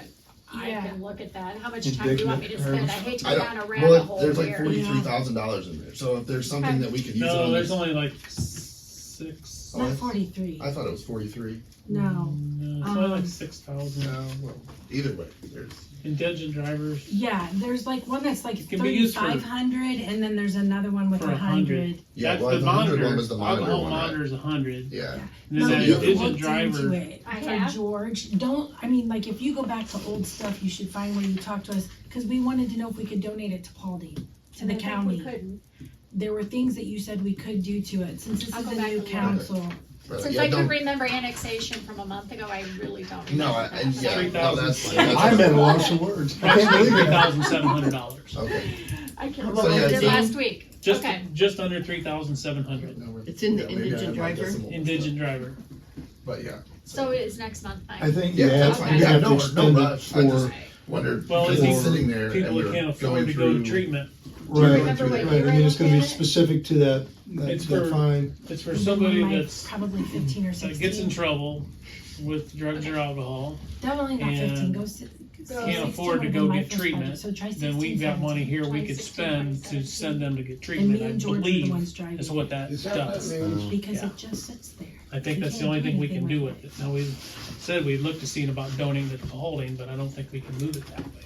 S10: I
S3: Yeah.
S10: can look at that. How much time do you want me to spend? I hate to
S11: I
S10: go
S11: don't-
S10: down a rabbit
S11: Well,
S10: hole
S11: there's like
S10: here.
S11: $43,000 in there, so if there's something that we could use it
S6: No,
S11: on
S6: there's
S11: this.
S6: only like six.
S11: Oh,
S3: not
S11: I-
S3: 43,
S11: I thought it was 43.
S3: no.
S6: No, it's only like
S3: Um,
S6: 6,000.
S11: No, well, either way, there's.
S6: Indigent drivers
S3: Yeah, there's like one that's like
S6: It can be used for-
S3: 3,500, and then there's another one with
S6: for
S3: 100.
S11: Yeah,
S6: That's
S11: well,
S6: the
S11: the 100
S6: monitor.
S11: one was the monitor
S6: Alcohol
S11: one, right?
S6: monitor is 100.
S11: Yeah.
S6: And
S3: No,
S6: then that
S11: you
S3: you've
S6: indigent
S3: looked
S6: driver.
S3: into it,
S10: I
S3: for
S10: have.
S3: George, don't, I mean, like, if you go back to old stuff, you should find where you talked to us, because we wanted to know if we could donate it to Paulding, to
S10: And
S3: the
S10: I think we
S3: county.
S10: couldn't.
S3: There were things that you said we could do to it, since this
S10: I'll
S3: is
S10: go
S3: a
S10: back
S3: new
S10: and look.
S3: council.
S11: But,
S10: Since
S11: yeah,
S10: I can
S11: don't-
S10: remember annexation from a month ago, I really don't remember.
S11: No,
S10: that,
S11: and
S10: but
S11: yeah,
S10: I-
S11: no, that's fine.
S7: I'm at a loss of words. I can't believe it.
S6: $3,700.
S11: Okay.
S10: I can
S2: How
S10: remember
S11: about
S10: I did
S11: the-
S10: last week.
S6: Just
S10: Okay.
S6: just under 3,700.
S11: No, we're-
S2: It's in the
S11: yeah, maybe I
S2: indigent
S11: have my
S2: driver?
S11: decimal.
S6: Indigent driver.
S11: But yeah.
S10: So it is next month,
S7: I
S10: fine.
S7: think
S11: Yeah,
S7: you
S11: that's
S7: have,
S11: fine.
S7: you
S11: Yeah,
S7: have
S11: no,
S7: to
S11: no
S7: extend it
S11: rush. I just
S7: for,
S11: wondered,
S6: Well,
S11: because
S6: it's
S11: it's sitting there and
S6: People
S11: we're
S6: that can't
S11: going
S6: afford to go to
S11: through.
S6: treatment.
S7: right,
S10: remember what
S7: right,
S10: year
S7: I mean, it's gonna be
S10: I looked at it?
S7: specific to that
S6: It's for-
S7: that fine.
S6: It's for
S3: And
S6: somebody
S3: then like
S6: that's
S3: Probably 15 or
S6: that
S3: 16.
S6: gets in trouble with drugs or alcohol.
S3: Definitely not 15,
S6: and
S3: go si-
S6: can't
S3: 16
S6: afford to
S3: would
S6: go
S3: be my
S6: get
S3: first budget,
S6: treatment,
S3: so try
S6: then
S3: 16,
S6: we've got money
S3: 17.
S6: here we could
S10: 2016,
S6: spend to
S10: 2017.
S6: send them to get
S3: And
S6: treatment,
S3: me
S6: I
S3: and George are the
S6: believe
S3: ones driving.
S6: is what that
S5: Is that
S6: does.
S5: means
S3: Because
S6: Yeah.
S3: it just sits there.
S6: I think
S3: You
S6: that's the
S3: can't
S6: only
S3: do
S6: thing we can
S3: anything
S6: do
S3: with
S6: with it. Now, we said we'd look to seeing about donating it to Paulding, but I don't think we can move it that way.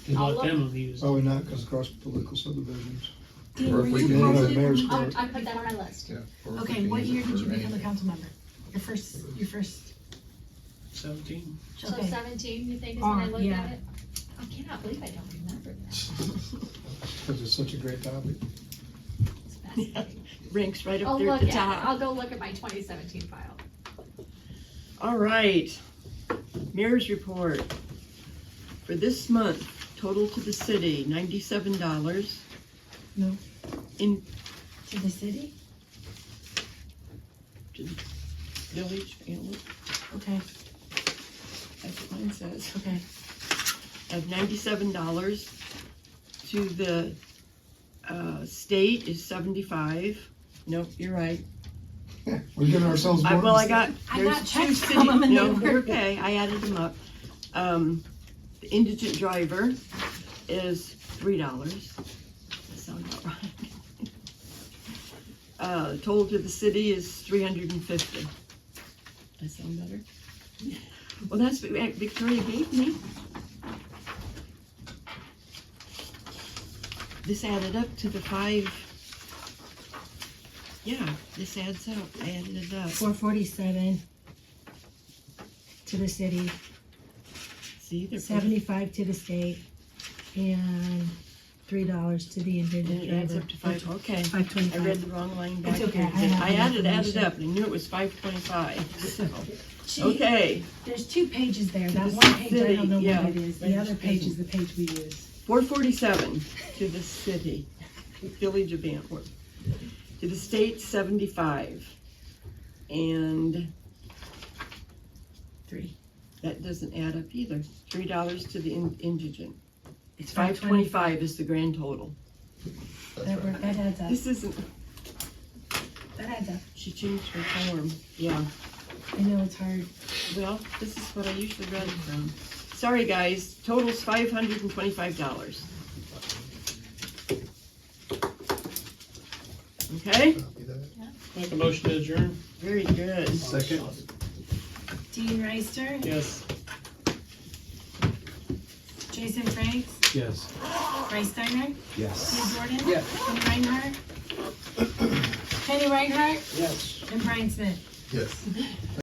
S6: To
S10: I'll
S6: let them use it.
S7: Probably not, because across political subdivisions.
S3: Dean,
S11: Or
S3: were
S11: if we
S3: you
S11: can
S7: use
S3: posted
S7: it.
S3: in
S7: Mayor's
S3: the-
S7: court.
S10: I put that on my list.
S11: Yeah, or if we
S3: Okay,
S11: can
S3: what
S11: use it
S3: year did
S11: for
S3: you become a
S11: anything.
S3: council member? Your first,
S6: 17.
S10: So
S3: okay.
S10: 17, you think is when I looked
S3: yeah.
S10: at it? I cannot believe I don't remember that.
S7: Because it's such a great topic.
S10: It's fascinating.
S2: Ranks right up
S10: I'll
S2: there at
S10: look
S2: the
S10: at it.
S2: top.
S10: I'll go look at my 2017 file.
S2: All right. Mayor's report. For this month, total to the city, $97.
S3: No.
S2: In
S3: To the city?
S2: to the village,
S3: Okay,
S2: that's what mine says.
S3: okay.
S2: Of $97. To the state is 75. Nope, you're right.
S7: We're giving ourselves more.
S2: Well, I got,
S3: I
S2: there's
S3: got
S2: two
S3: checks
S2: city,
S3: from 'em and
S2: no,
S3: they
S2: they're
S3: were-
S2: okay, I added them up. The indigent driver is $3. That sounds about right. Total to the city is 350. That sound better? Well, that's what Victoria gave me. This added up to the 5. Yeah, this adds up. I added it up.
S3: 447 to the city,
S2: See, they're
S3: 75 to the state. and $3 to the
S2: And
S3: indigent
S2: it adds
S3: driver.
S2: up to five, okay. I
S3: $5.25.
S2: read the wrong line back
S3: It's okay,
S2: here.
S3: I have
S2: I
S3: the
S2: added it
S3: information.
S2: up, and I knew it was 525, so,
S3: Gee,
S2: okay.
S3: There's 2 pages there. That
S2: the
S3: one page, I
S2: city,
S3: don't know
S2: yeah.
S3: what it is. The other page is the page we use.
S2: 447 to the city, Village of Antwerp. To the state, 75. And
S3: 3.
S2: that doesn't add up either. $3 to the indigent.
S3: It's
S2: 525 is the grand total.
S11: That's
S3: That,
S11: right.
S3: that adds up.
S2: This isn't,
S3: That adds up.
S2: she changed her form. Yeah,
S3: I know it's hard.
S2: well, this is what I usually read it from. Sorry, guys, total's $525. Okay,
S6: Make a motion to adjourn?
S2: very good.
S9: Second.
S3: Dean Reister,
S6: Yes.
S3: Jason Franks,
S9: Yes.
S3: Bryce Steiner,
S4: Yes.
S3: Steve Jordan,
S12: Yes.
S3: Kenny Reinhardt,
S5: Yes.
S3: and Brian Smith.
S11: Yes.